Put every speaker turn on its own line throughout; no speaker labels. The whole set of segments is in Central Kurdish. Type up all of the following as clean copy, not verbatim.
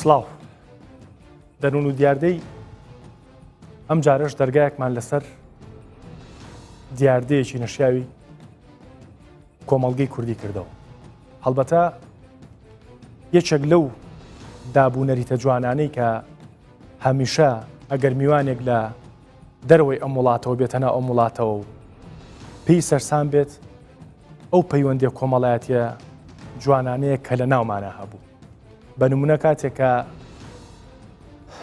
سڵاو دەروون و دیاردەی ئەم جارەش دەرگایەکمان لەسەر دیاردەیەکی نەشیاوی کۆمەڵگەی کوردی کردەوە. هەڵبەتە یەکێک لەو دابوونەریتە جوانانەی کە هەمیشە ئەگەر میوانێک لە دەرەوەی ئەم وڵاتەوە بێتەنە ئەم وڵاتەوە و پێی سەرسان بێت ئەو پەیوەندی کۆمەڵایەتیە جوانانەیە کە لە ناومانە هەبوو. بە نمونە کاتێکە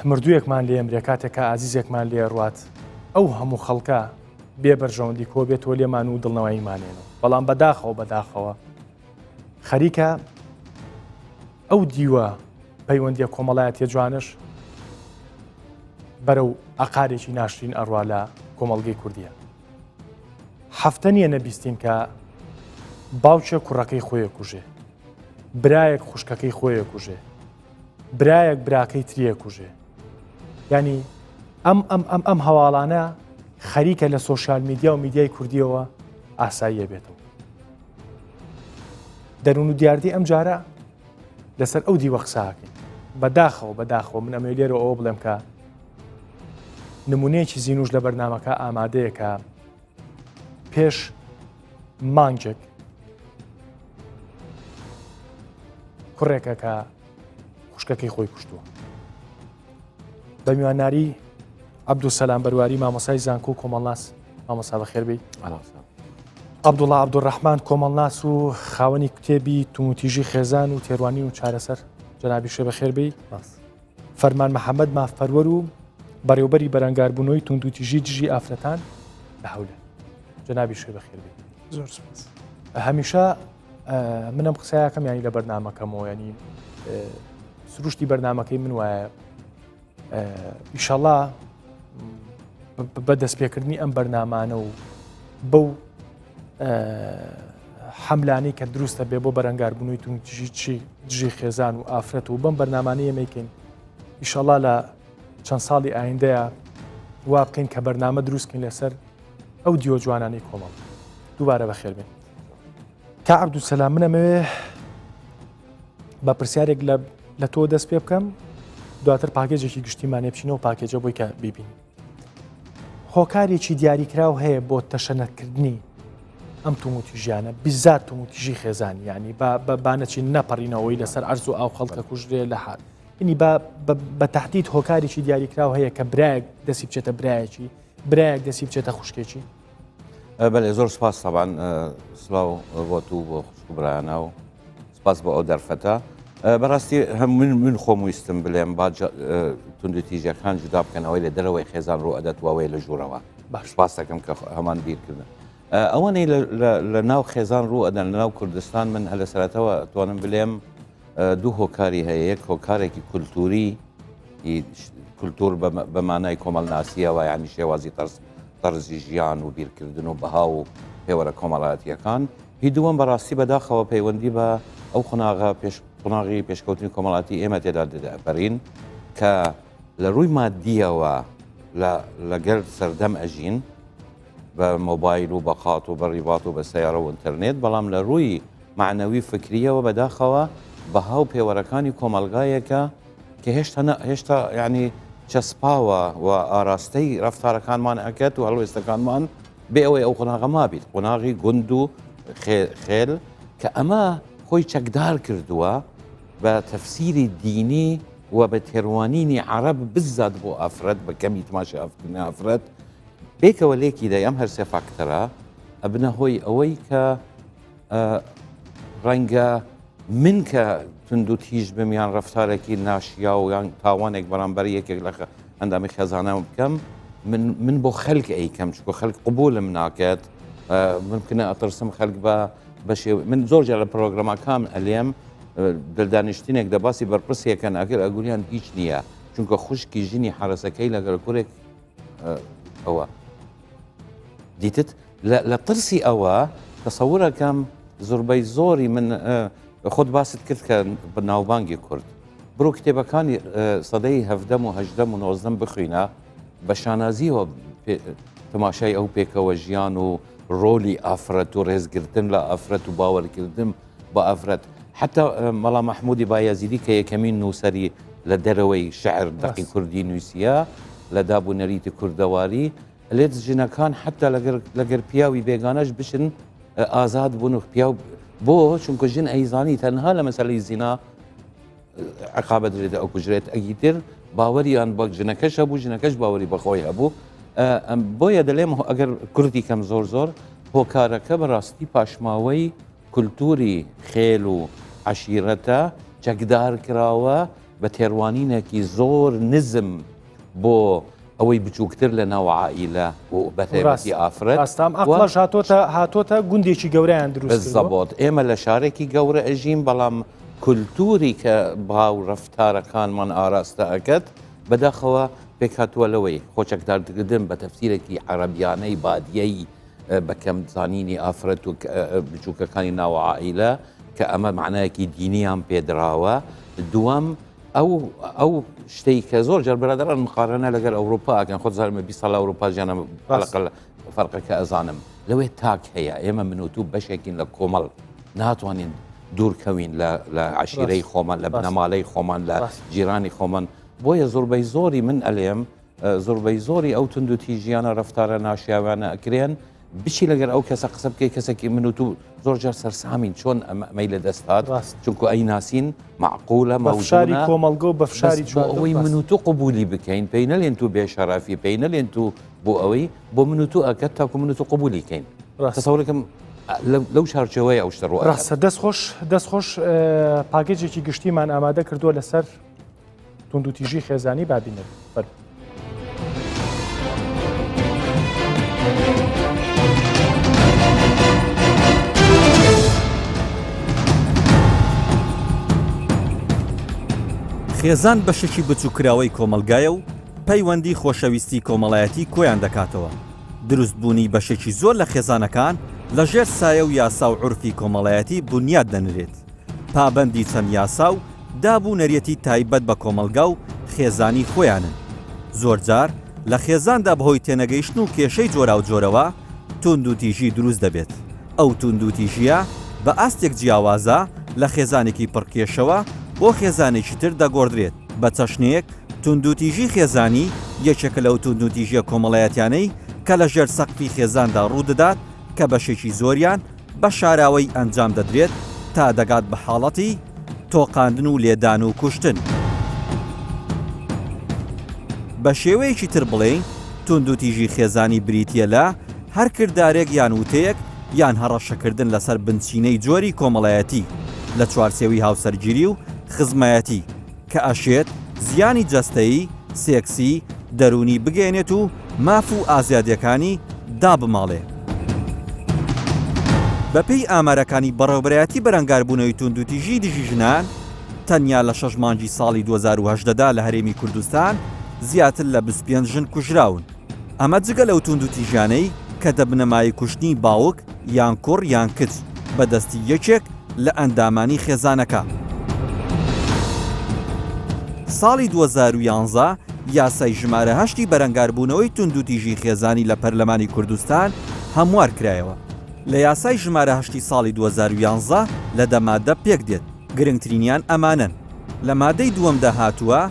مردوویەکمان لێ ئەمرێ کاتێکە ئازیزێکمان لێ ڕوات ئەو هەموو خەڵکە بێ بەرژەوەندی کۆ بێتەوە لێمان و دڵنەوەیمانێنەوە، بەڵام بەداخەوە خەریکە ئەو دیوە پەیوەندیە کۆمەڵایەتیە جوانش بەرەو ئەقارێکی ناشرین ئەڕوا لە کۆمەڵگەی کوردیە. هەفتە نییە نەبیستین کە باوچە کوڕەکەی خۆیە کوژێ، برایەک خوشکەکەی خۆیە کوژێ، برایەک براکەی تریە کوژێ. ینی ئەم هەواڵانە خەریکە لە سۆشیال میدیا و میدیای کوردیەوە ئاساییە بێتەوە. دەروون و دیاردەی ئەم جارە لەسەر ئەو دیوە قساکەین بەداخەوە من ئەمە لێرە ئەوە بڵێم کە نمونەیەکی زیینوش لە بەرنامەکە ئامادەیە کە پێش مانگێک کوڕێکە کە خوشکەکەی خۆی کوشتووە. بە میوانناری عەبدوسەلام بەرواری مامۆسای زانکۆ و کۆمەڵناس، مامۆستا بەخێربێی. عەبدوڵڵا عەبدوڕەحمان کۆمەڵناس و خاوەنی کتێبی توموتیژی خێزان و تێڕوانی و چارەسەر، جەنابی شێ بەخێربێی. فەرمان محەممەد مافپەروەر و بەڕێوەبەری بەرەنگاربوونەوەی توندوتیژی دژی ئافرەتان لە هەولێر، جەنابی شێ بەخێربێی.
زۆر سپاس.
هەمیشە منم قسایەکەم ینی لە بەرنامەکەمەوە، ینی سروشتی بەرنامەکەی من وایە ئیشەڵڵا بە دەستپێکردنی ئەم بەرنامانە و بەو حەملانەی کە دروستە بێ بۆ بەرەنگاربوونەوەی توندوتیژی دژی خێزان و ئافرەت و بەم بەرنامانەیە ئەمەکەین ئیشەڵڵا لە چەند ساڵی ئایندەیە وا بکەین کە بەرنامە دروستکەین لەسەر ئەو دیوە جوانانەی کۆمەڵ. دووبارە بەخێربێن. کا عەبدوسەلام منەمەوێ بە پرسیارێک لە تۆ دەست پێ بکەم، دواتر پاکێجێکی گشتیمانێ بچینەوە پاکێجە بۆی کە بیبین. هۆکارێکی دیاریکراو هەیە بۆ تەشەنەتکردنی ئەم توموتیژیانە بیزار توموتیژی خێزانی، ینی بانەچین نەپەڕینەوەی لەسەر ئەرز و ئاو خەڵکە کوژرێ لە حال ینی بە تەحدید هۆکارێکی دیاریکراو هەیە کە برایەک دەسی بچێتە برایەکی، برایەک دەسی بچێتە خوشکێکی.
بەێ زۆر سپاس تەبان سڵاو بۆ تو بۆ خوشک و برایانە و سپاس بۆ ئەو دەرفەتە. بەڕاستی من خۆم ویستم بڵێم با توندوتیژەکان جودا بکەنەوەی لە دەرەوەی خێزان ڕوو ئەدەتوەوەی لە ژوورەوە. سپاس دەکەم کە هەمان بیرکردن. ئەوەنەی لە ناو خێزان ڕوو ئەدەن لە ناو کوردستان من هەلە سەرەتەوە توانم بڵێم دوو هۆکاری هەیە. یەک هۆکارێکی کولتوری، کولتور بە مانای کۆمەڵناسیەوە، یعنی شێوازی تەرزی ژیان و بیرکردن و بەها و پێوەرە کۆمەڵایەتیەکان. هی دووەم بەڕاستی بەداخەوە پەیوەندی بە ئەو قۆناغی پێشکەوتنی کۆمەڵاتی ئێمە تێدا دەبەرین کە لە ڕووی مادیەوە لەگەر سەردەم ئەژین بە مۆبایل و بە قات و بە ڕیبات و بە سەیارە و ئینتەرنێت، بەڵام لە ڕووی معنەوی فکریەوە بەداخەوە بەها و پێوەرەکانی کۆمەلگایەکە کە هێشتا ینی چەسپاوە و ئاراستەی ڕەفتارەکانمان ئەکەت و هەڵوێستەکانمان بێ ئەوەی ئەو قۆناغە مابیت، قۆناغی گوند و خێل کە ئەمە خۆی چەکدار کردووە بە تەفسیری دینی و بە تێڕوانینی عەرەب بزات بۆ ئافرەت بە کەمی تماشای ئافرەت بێکەوە لێکی دای ئەم هەر سێ فاکتەرە ئەبنە هۆی ئەوەی کە ڕەنگە من کە توندوتیژ بم یان ڕەفتارێکی ناشیا و یان تاوانێک بەرامبەر یەکێک لە ئەندامی خێزانە بکەم من بۆ خەلک ئەیکەم، چکۆ خەلک قبولم ناکات، ممکنە ئەترسم خەلک بە شێوەیە. من زۆرجار لە پرۆگرامەکان ئەلێم دڵدانیشتینێک دەباسی بەرپرسیەکە ناکرد ئەگوریان هیچ نییە، چونکە خوشکی ژینی حارەسەکەی لەگەڵ کوڕێک ئەوە دیتت لە ترسی ئەوە تەسەورەکەم زۆربەی زۆری من خۆت باست کرد کە بە ناوبانگی کورد بڕۆ کتێبەکانی سەدەی هەفدەم و هەژدەم و نۆزدەم بخوێنە بە شانازیەوە تەماشای ئەو پێکەوە ژیان و ڕۆلی ئافرەت و ڕێزگرتن لە ئافرەت و باوەڕکردن بە ئافرەت. حتا مەڵام مەحموودی بایەزیدی کە یەکەمین نووسەری لە دەرەوەی شعر دەقی کوردی نووسە لە دابوونەریتی کوردەواری لێت ژنەکان حتا لەگەر پیاوی بێگانەش بشن ئازاد بوون و پیا بۆ چونکە ژن ئەیزانی تەنها لە مەسەلەی زینا عقابە درێت ئەو کوژرێت ئەگیتر باوەریان بە ژنەکەش هەبوو ژنەکەش باوەری بەخۆی هەبوو بۆیە دەڵێم ئەگەر کوردی کەم زۆر هۆکارەکە بەڕاستی پاشماوەی کولتوری خێل و عشیرەتە چەکدار کراوە بە تێڕوانینێکی زۆر نزم بۆ ئەوەی بچووکتر لە ناو عائیلە و بەتایبەتی ئافرەت
ڕاستام ئەقڵەش هاتۆتە گوندێکی گەورەیان دروست
زەبۆت ئێمە لە شارێکی گەورە ئەژین بەڵام کولتوری کە باو ڕەفتارەکانمان ئاراستە ئەکەت بەداخەوە پێک هاتووە لەوەی خۆچەکدارکردن بە تەفسیرێکی عەرەبیانەی بادیەی بەکەم زانینی ئافرەت و بچووکەکانی ناو عائیلە کە ئەمە معنایەکی دینیان پێدراوە دووەم ئەو شتەی کە زۆر جار بەرادەران مقارنە لەگەر ئەوروپا ئەگەن خۆ زارمە 20 ساڵ ئەوروپا ژیانە فەرقەکە ئەزانم لەوێ تاک هەیە ئێمە منوتوو بەشێکین لە کۆمەڵ ناتوانین دوورکەوین لە عشیرەی خۆمان لە بنەماڵەی خۆمان لە جیرانی خۆمان بۆیە زۆربەی زۆری من ئەلێم زۆربەی زۆری ئەو تونند و تیژیانە ڕەفتارە ناشیاوانە ئەکرێن بچی لەگەر ئەو کەسە قسە بکەی کەسێکی منوتوو زۆر جار سەرسامین چۆن ئەمەی لە دەستات چونکو ئەی ناسین معقولە
مەوشاری کۆمەڵگە و بە فشاری
ئەوەی منوتوو قبولی بکەین پێی نەلێن تو بێشەرافی پێی نەلێن تو بۆ ئەوەی بۆ منوتوو ئەکەت تاکو منوتوو قبولیکەین تەسەوڕەکەم لەو چارچەوەی ئەو شتە ڕوە
ڕاستە دەستخۆش پاکێجێکی گشتیمان ئامادە کردووە لەسەر تونند و تیژی خێزانی بابینێت
خێزان بەشێکی بچووکراوەی کۆمەلگایە و پەیوەندی خۆشەویستی کۆمەڵایەتی کۆیان دەکاتەوە دروستبوونی بەشێکی زۆر لە خێزانەکان لە ژێر سایە و یاسا و عورفی کۆمەڵایەتی بنیاد دەنرێت پابەندی چەند یاسا و دابوو نەریەتی تایبەت بە کۆمەلگا و خێزانی خۆیانن زۆرجار لە خێزاندا بەهۆی تێنەگەیشتن و کێشەی جۆرا و جۆرەوە تونند و تیژی دروست دەبێت ئەو تونند و تیژیە بە ئاستێک جیاوازە لە خێزانێکی پڕکێشەوە بۆ خێزانێکی تر دەگۆڕدرێت بە چەشنەیەک تونند و تیژی خێزانی یەکێکە لەو تونند و تیژیە کۆمەڵایەتیانەی کە لە ژێر سەقفی خێزاندا ڕوودەدات کە بەشێکی زۆریان بە شاراوەی ئەنجام دەدرێت تا دەگات بە حاڵەتی تۆقاندن و لێدان و کوشتن بە شێوەیەکی تر بڵێین تونند و تیژی خێزانی بریتیە لە هەر کردارێک یان وتەیەک یان هەڕەشەکردن لەسەر بنچینەی جۆری کۆمەڵایەتی لە چوارچێوی هاوسەرگیری و خزمایەتی کە ئەشێت زیانی جەستەیی سێکسی دەرونی بگەێنێت و ماف و ئازادیەکانی دابماڵێ بەپێی ئامارەکانی بەڕێوەبەرایەتی بەرەنگاربوونەوەی تونند و تیژی دژی ژنان تەنیا لە 6 مانگی ساڵی 2018دا لە هەرێمی کوردستان زیاتر لە 25 ژن کوژراون ئەمە جگە لەو تونند و تیژانەی کە دەبنەمای کوشتنی باوک یان کوڕ یان کچ بەدەستی یەکێک لە ئەندامانی خێزانەکە ساڵی 2011 یاسای ژمارە 8 بەرەنگاربوونەوەی تونند و تیژی خێزانی لە پەرلەمانی کوردستان هەموار کرایەوە لە یاسای ژمارە 8 ساڵی 2011 لە دەمادە پێک دێت گرنگترینیان ئەمانن لە مادەی دووەمدا هاتووە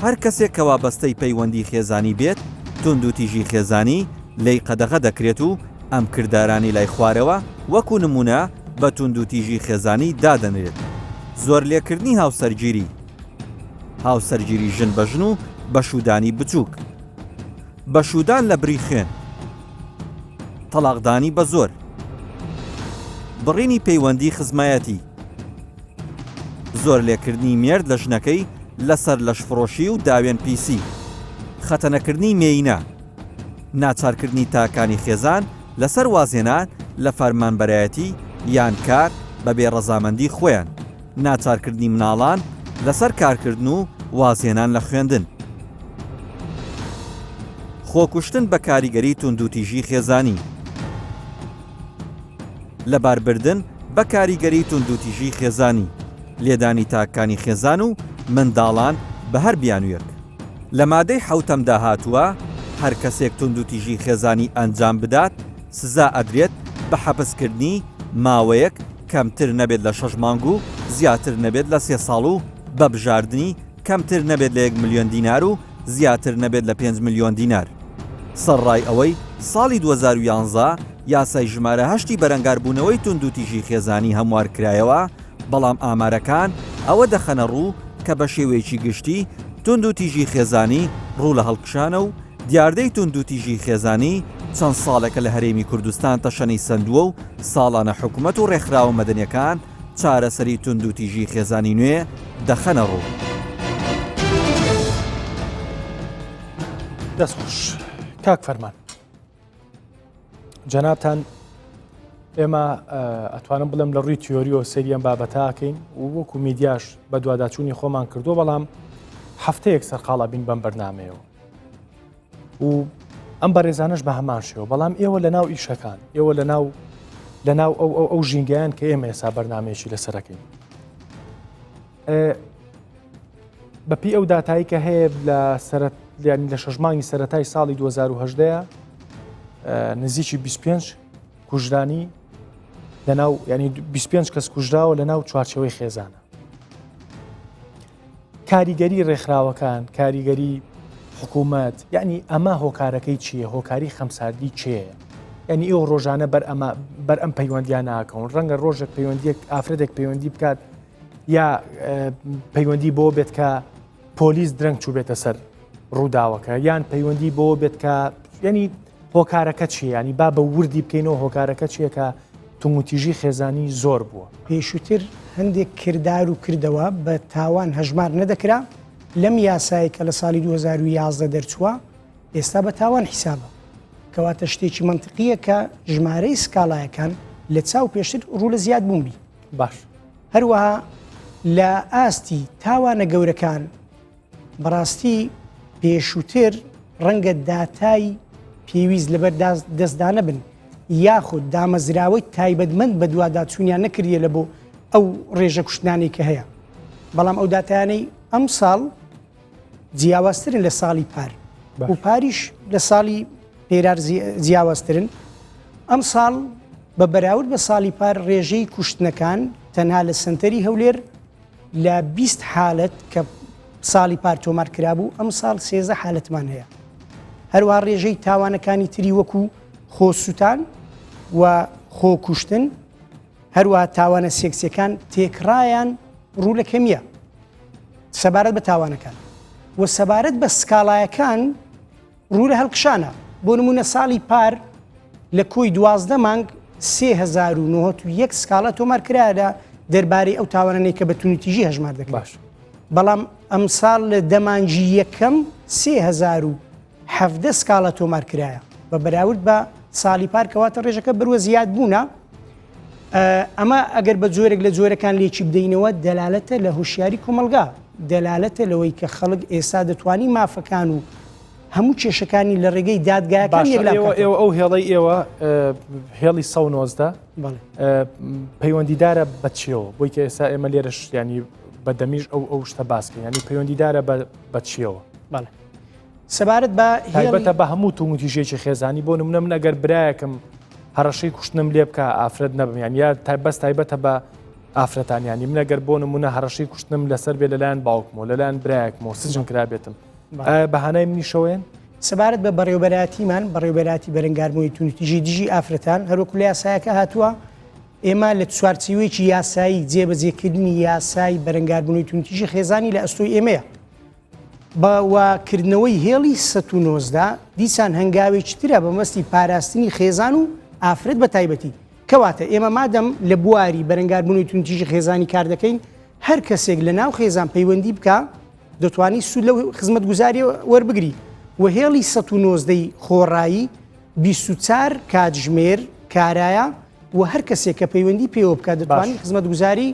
هەر کەسێک کە وابەستەی پەیوەندی خێزانی بێت تونند و تیژی خێزانی لی قەدەغە دەکرێت و ئەم کردارانی لای خوارەوە وەکو نمونە بە تونند و تیژی خێزانی دادەنرێت زۆر لێکردنی هاوسەرگیری ژن بە ژن و بەشودانی بچووک بەشودان لە بری خوێن تەلاقدانی بە زۆر بڕینی پەیوەندی خزمایەتی زۆر لێکردنی مێرد لە ژنەکەی لەسەر لەشفرۆشی و داوێن پیسی خەتەنەکردنی مێینە ناچارکردنی تاکانی خێزان لەسەر وازێنان لە فەرمانبەرایەتی یان کار بە بێڕەزامەندی خۆیان ناچارکردنی مناڵان لەسەر کارکردن و وازێنان لە خوێندن خۆکوشتن بە کاریگەری تونند و تیژی خێزانی لەباربردن بە کاریگەری تونند و تیژی خێزانی لێدانی تاکانی خێزان و منداڵان بە هەر بیانویەک لە مادەی حوتەمدا هاتووە هەر کەسێک تونند و تیژی خێزانی ئەنجام بدات سزا ئەدرێت بە حەبسکردنی ماوەیەک کەمتر نەبێت لە 6 مانگ و زیاتر نەبێت لە 3 ساڵ و بە بژاردننی کەمتر نەبێت لە 1 ملیۆن دینار و زیاتر نەبێت لە 5 ملیۆن دینار. سەرڕای ئەوەی ساڵی 2011 یاسای ژمارە 8 بەرەنگاربوونەوەی توندوتیژی خێزانی هەموار کرایەوە، بەڵام ئامارەکان ئەوە دەخەنە ڕوو کە بە شێوەیەکی گشتی توندوتیژی خێزانی ڕوو لە هەڵکشانە و دیاردەی توندوتیژی خێزانی چەند ساڵێکە لە هەرێمی کوردستان تەشەنەی سندووە و ساڵانە حکوومەت و ڕێکخراوە مەدەنیەکان چارەسەری توندوتیژی خێزانی نوێ دەخەنە ڕوو.
دەستخۆش کاک فەرمان جەنابتان ئێمە ئەتوانم بڵم لە ڕووی تیۆریۆ سەریەم بابەتاکەین و وەکو میدیاش بە دوواداچوونی خۆمان کردو، بەڵام هەفتەیەک سەرقاڵە بین بەم بەرنامەیەوە و ئەم بەڕێزانش بە هەمان شێوە، بەڵام ئێوە لە ناو ئیشەکان، ئێوە لە ناو ئەو ژینگەیان کە ئێمە ئێستا بەرنامەیەکی لەسەرەکەین. بەپی ئەو داتایی کە هەیە لە 6 مانگی سەرەتای ساڵی 2010 نزیکی 25 کوژرانی لەناو ینی 25 کەس کوژراوە لە ناو چوارچەوەی خێزانە. کاریگەری ڕێکخراوەکان، کاریگەری حکوومەت، یعنی ئەمە هۆکارەکەی چییە؟ هۆکاری خەمساردی چییە؟ یعنی ئێوە ڕۆژانە بەر ئەم پەیوەندیان ناکەون، ڕەنگە ڕۆژێک پەیوەندیەک ئافرەتێک پەیوەندی بکات یا پەیوەندی بۆ بێت کە پۆلیس درەنگ چوو بێتە سەر ڕووداوەکە، یان پەیوەندی بۆ بێت کە ینی هۆکارەکە چیە؟ ینی با بە وردی بکەینەوە هۆکارەکە چییە کە توندوتیژی خێزانی زۆر بووە.
پێشووتر هەندێک کردار و کردەوە بە تاوان هەژمار نەدەکرا لەم یاسایی کە لە ساڵی 2011 دەرچووە ئێستا بە تاوان حیسابە، کەواتە شتێکی منطقیە کە ژمارەی سکاڵایەکان لە چاو پێشتر ڕوو لە زیاد بوومبی.
باش
هەروەها لە ئاستی تاوانە گەورەکان بەڕاستی پێشووتر ڕەنگە داتای پێویست لەبەر دەستدانە بن یاخود دامەزراوەی تایبەتمەند بە دوواداچوونیان نەکردیە لە بۆ ئەو ڕێژە کوشتنانی کە هەیە، بەڵام ئەو داتایانەی ئەم ساڵ جیاوازترن لە ساڵی پار و پاریش لە ساڵی پێرار جیاوازترن. ئەم ساڵ بە بەراورد بە ساڵی پار ڕێژەی کوشتنەکان تەنها لە سنتەری هەولێر لە 20 حالەت کە ساڵی پار تۆمار کرابوو، ئەم ساڵ 13 حالەتمان هەیە. هەروەها ڕێژەی تاوانەکانی تری وەکو خۆسووتان و خۆکوشتن، هەروەها تاوانە سێکسیەکان تێکڕایان ڕوو لە کەمیە سەبارەت بە تاوانەکان و سەبارەت بە سکاڵایەکان ڕوو لە هەڵکشانە. بۆ نمونە ساڵی پار لە کۆی 12 مانگ 3991 سکاڵە تۆمار کرا لە دەربارەی ئەو تاوانانەی کە بە توندوتیژی هەژمار دەکرێت، بەڵام ئەم ساڵ لە دەمانجی یەکەم 3017 سکاڵە تۆمار کرایە بە بەراورد بە ساڵی پار، کەواتە ڕێژەکە بەروە زیاد بوونە. ئەمە ئەگەر بە جۆرێک لە جۆرەکان لێکی بدەینەوە دەلالەتە لە هوشیاری کۆمەلگا، دەلالەتە لەوەی کە خەڵک ئێستا دەتوانی مافەکان و هەموو کێشەکانی لە ڕێگەی دادگایەکان
ئەو هێڵی ئێوە هێڵی 19 پەیوەندیدارە بەچیەوە بۆی کە ئێستا ئێمە لێرەش ینی بە دەمیژ ئەو شتە باسکەین، ینی پەیوەندیدارە بەچیەوە
سەبارەت بە
تایبەتە بە هەموو توندوتیژێکی خێزانی. بۆ نمونە من ئەگەر برایەکم هەڕەشەی کوشتنم لێ بکە ئافرەت نەبم، یان یا بەس تایبەتە بە ئافرەتانیانی من ئەگەر بۆ نمونە هەڕەشەی کوشتنم لەسەر بێ لەلایەن باوکمەوە لەلایەن برایەکمەوە سجن کرابێتم بەهانای منیشەوەیەن.
سەبارەت بە بەڕێوەبەراتیمان بەڕێوەبەراتی بەرەنگاربوونی توندوتیژی دژی ئافرەتان هەروەکو لە یاسایەکە هاتووە، ئێمە لە چوارچێوەیەکی یاسایی جێبەجێکردنی یاسای بەرەنگاربوونی توندوتیژی خێزانی لە ئەستۆی ئێمەیە بەواکردنەوەی هێڵی 19 دیسان هەنگاوێکی ترە بە مەستی پاراستنی خێزان و ئافرەت بە تایبەتی، کەواتە ئێمە مادەم لە بواری بەرەنگاربوونی توندوتیژی خێزانی کار دەکەین، هەر کەسێک لە ناو خێزان پەیوەندی بکە دەتوانی سوود لەو خزمەتگوزاری وەربگری و هێڵی 19 خۆڕایی 24 کاتژمێر کارایە و هەر کەسێک کە پەیوەندی پێوە بکە دەتوانانی خزمەتگوزاری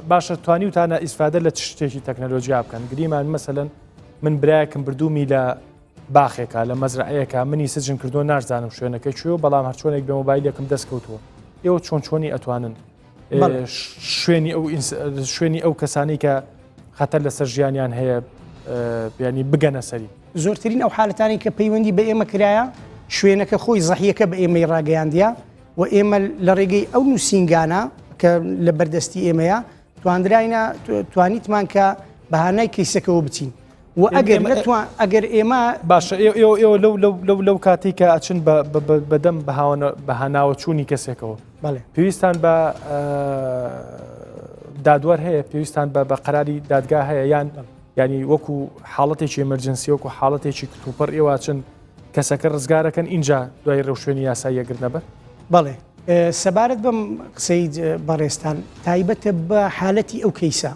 باشە توانی وتانە ئیسفادە لە شتێکی تەکنەلۆژیا بکەن. گریمان مەسەلەن من برایەکم بردومی لە باخێکە لە مەزرعەیەکە منی سجن کردو نازانم شوێنەکەی چوە، بەڵام هەرچۆنێک بە مۆبایلێکم دەستکەوتووە. ئێوە چۆنی ئەتوانن شوێنی ئەو کەسانی کە خەتەر لەسەر ژیانیان هەیە ینی بگەنە سەری؟
زۆرترین ئەو حالەتانی کە پەیوەندی بە ئێمە کرایە شوێنەکە خۆی زەحیەکە بە ئێمەی ڕاگەیاندیە و ئێمە لە ڕێگەی ئەو نووسینگانە کە لە بەردەستی ئێمەیە توانیتمان کە بەهانای کەیسەکەەوە بچین و ئەگەر نەتوان ئەگەر ئێمە
باشە ئێوە لەو کاتی کە ئەچن بەدەم بەهاناوە چوونی کەسێکەوە پێویستان بە دادوەر هەیە پێویستان بە قەراری دادگا هەیە یان ینی وەکو حاڵەتێکی ئەمەرجنسی وەکو حاڵەتێکی کتوپەر ئێوە چن کەسەکە ڕزگارەکەن اینجا دوای ڕێوشێنی یاسایی یەگر نەبەر
بەڵێ سەبارەت بەم قسەی بەڕێستان تایبەتە بە حالەتی ئەو کەیسە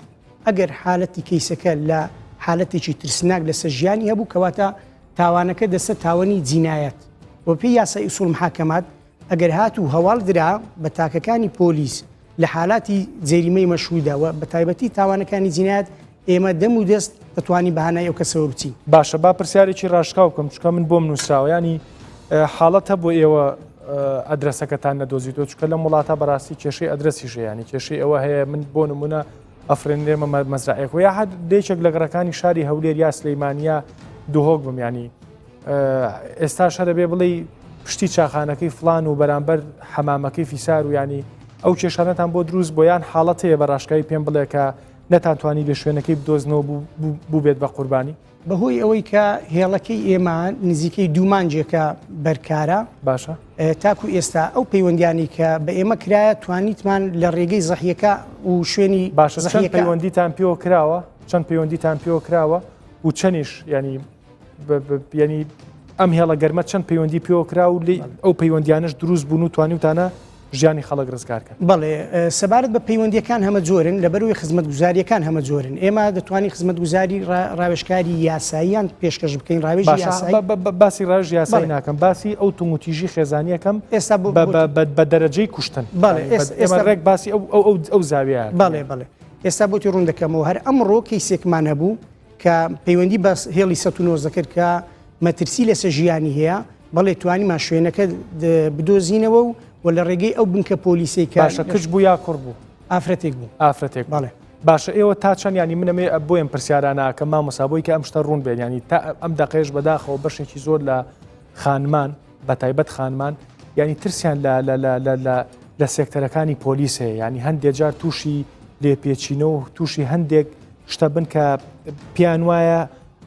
ئەگەر حالەتی کەیسەکە لە حالەتێکی ترسناک لەسەر ژیانی هەبوو کەواتە تاوانەکە دەسە تاوانی جینایەت وە پێی یاسای ئوسوڵ محاکەمات ئەگەر هاتوو هەواڵ درا بە تاکەکانی پۆلیس لە حالاتی جێریمەی مەشهوداوە بە تایبەتی تاوانەکانی جینایەت ئێمە دەم و دەست دەتوانی بەهانای ئەو کەسەوە بچین
باشە با پرسیارێکی ڕاشکاو بکەم چکە من بۆم نووسراوە ینی حاڵەتە بۆ ئێوە ئەدرسەکەتان نەدۆزیتەوە چکە لە وڵاتە بەڕاستی کێشەی ئەدرسی ژەیانی کێشەی ئەوە هەیە من بۆ نمونە ئەفرێنێمە مەزرعەیەک و یا حد دێچێک لە گەڕەکانی شاری هەولێر یا سلەیمانیا دوهۆک بم ینی ئێستا شە دەبێ بڵێ پشتی چاخانەکەی فلان و بەرامبەر حەمامەکەی فیسار و ینی ئەو کێشانەتان بۆ دروست بۆ یان حاڵەت هەیە بە ڕاشکایی پێم بڵێ کە نەتانتوانی لە شوێنەکەی بدۆزنەوە بوو بێت بە قوربانی
بەهۆی ئەوەی کە هێڵەکەی ئێمە نزیکەی دوومانجێکە بەرکارە
باشە
تاکو ئێستا ئەو پەیوەندیانی کە بە ئێمە کرایە توانیتمان لە ڕێگەی زەحیەکە و شوێنی
باشە چەند پەیوەندیتان پێوە کراوە چەند پەیوەندیتان پێوە کراوە و چەنیش ینی ئەم هێڵە گەرمە چەند پەیوەندی پێوە کرا و ئەو پەیوەندیانش دروست بوون و توانیوتانە ژیانی خەڵک ڕزگارکەن
بەڵێ سەبارەت بە پەیوەندیەکان هەمە جۆرن لەبەروی خزمەتگوزاریەکان هەمە جۆرن ئێمە دەتوانین خزمەتگوزاری ڕاوێژکاری یاساییان پێشکەش بکەین ڕاوێژی یاسایی
باسی ڕاوێژ یاسایی ناکەم باسی ئەو توموتیژی خێزانیەکەم
ئێستا
بە دەرەجەی کوشتن ئێمە ڕێک باسی ئەو زاویە
بەڵێ ئێستا بۆتی ڕوون دەکەمەوە هەر ئەمڕۆ کەیسێکمان هەبوو کە پەیوەندی بە هێڵی ١٩ کرد کە مەترسی لەسەر ژیانی هەیە بەڵێ توانیمان شوێنەکە بدۆزینەوە و لە ڕێگەی ئەو بنکە پۆلیسی کە
باشە کچ بوو یا کوڕ بوو
ئافرەتێک بوو
ئافرەتێک
بەڵێ
باشە ئێوە تا چەند ینی منەمێ بۆیم پرسیارانە کە مامۆسابۆی کە ئەم شتە ڕوون بێن ینی تا ئەم دەقێش بەداخەوە بەشێکی زۆر لە خانمان بە تایبەت خانمان ینی ترسیان لە سێکتەرەکانی پۆلیس هەیە ینی هەندێک جار تووشی لێپێچینەوە تووشی هەندێک شتە بن کە پیان وایە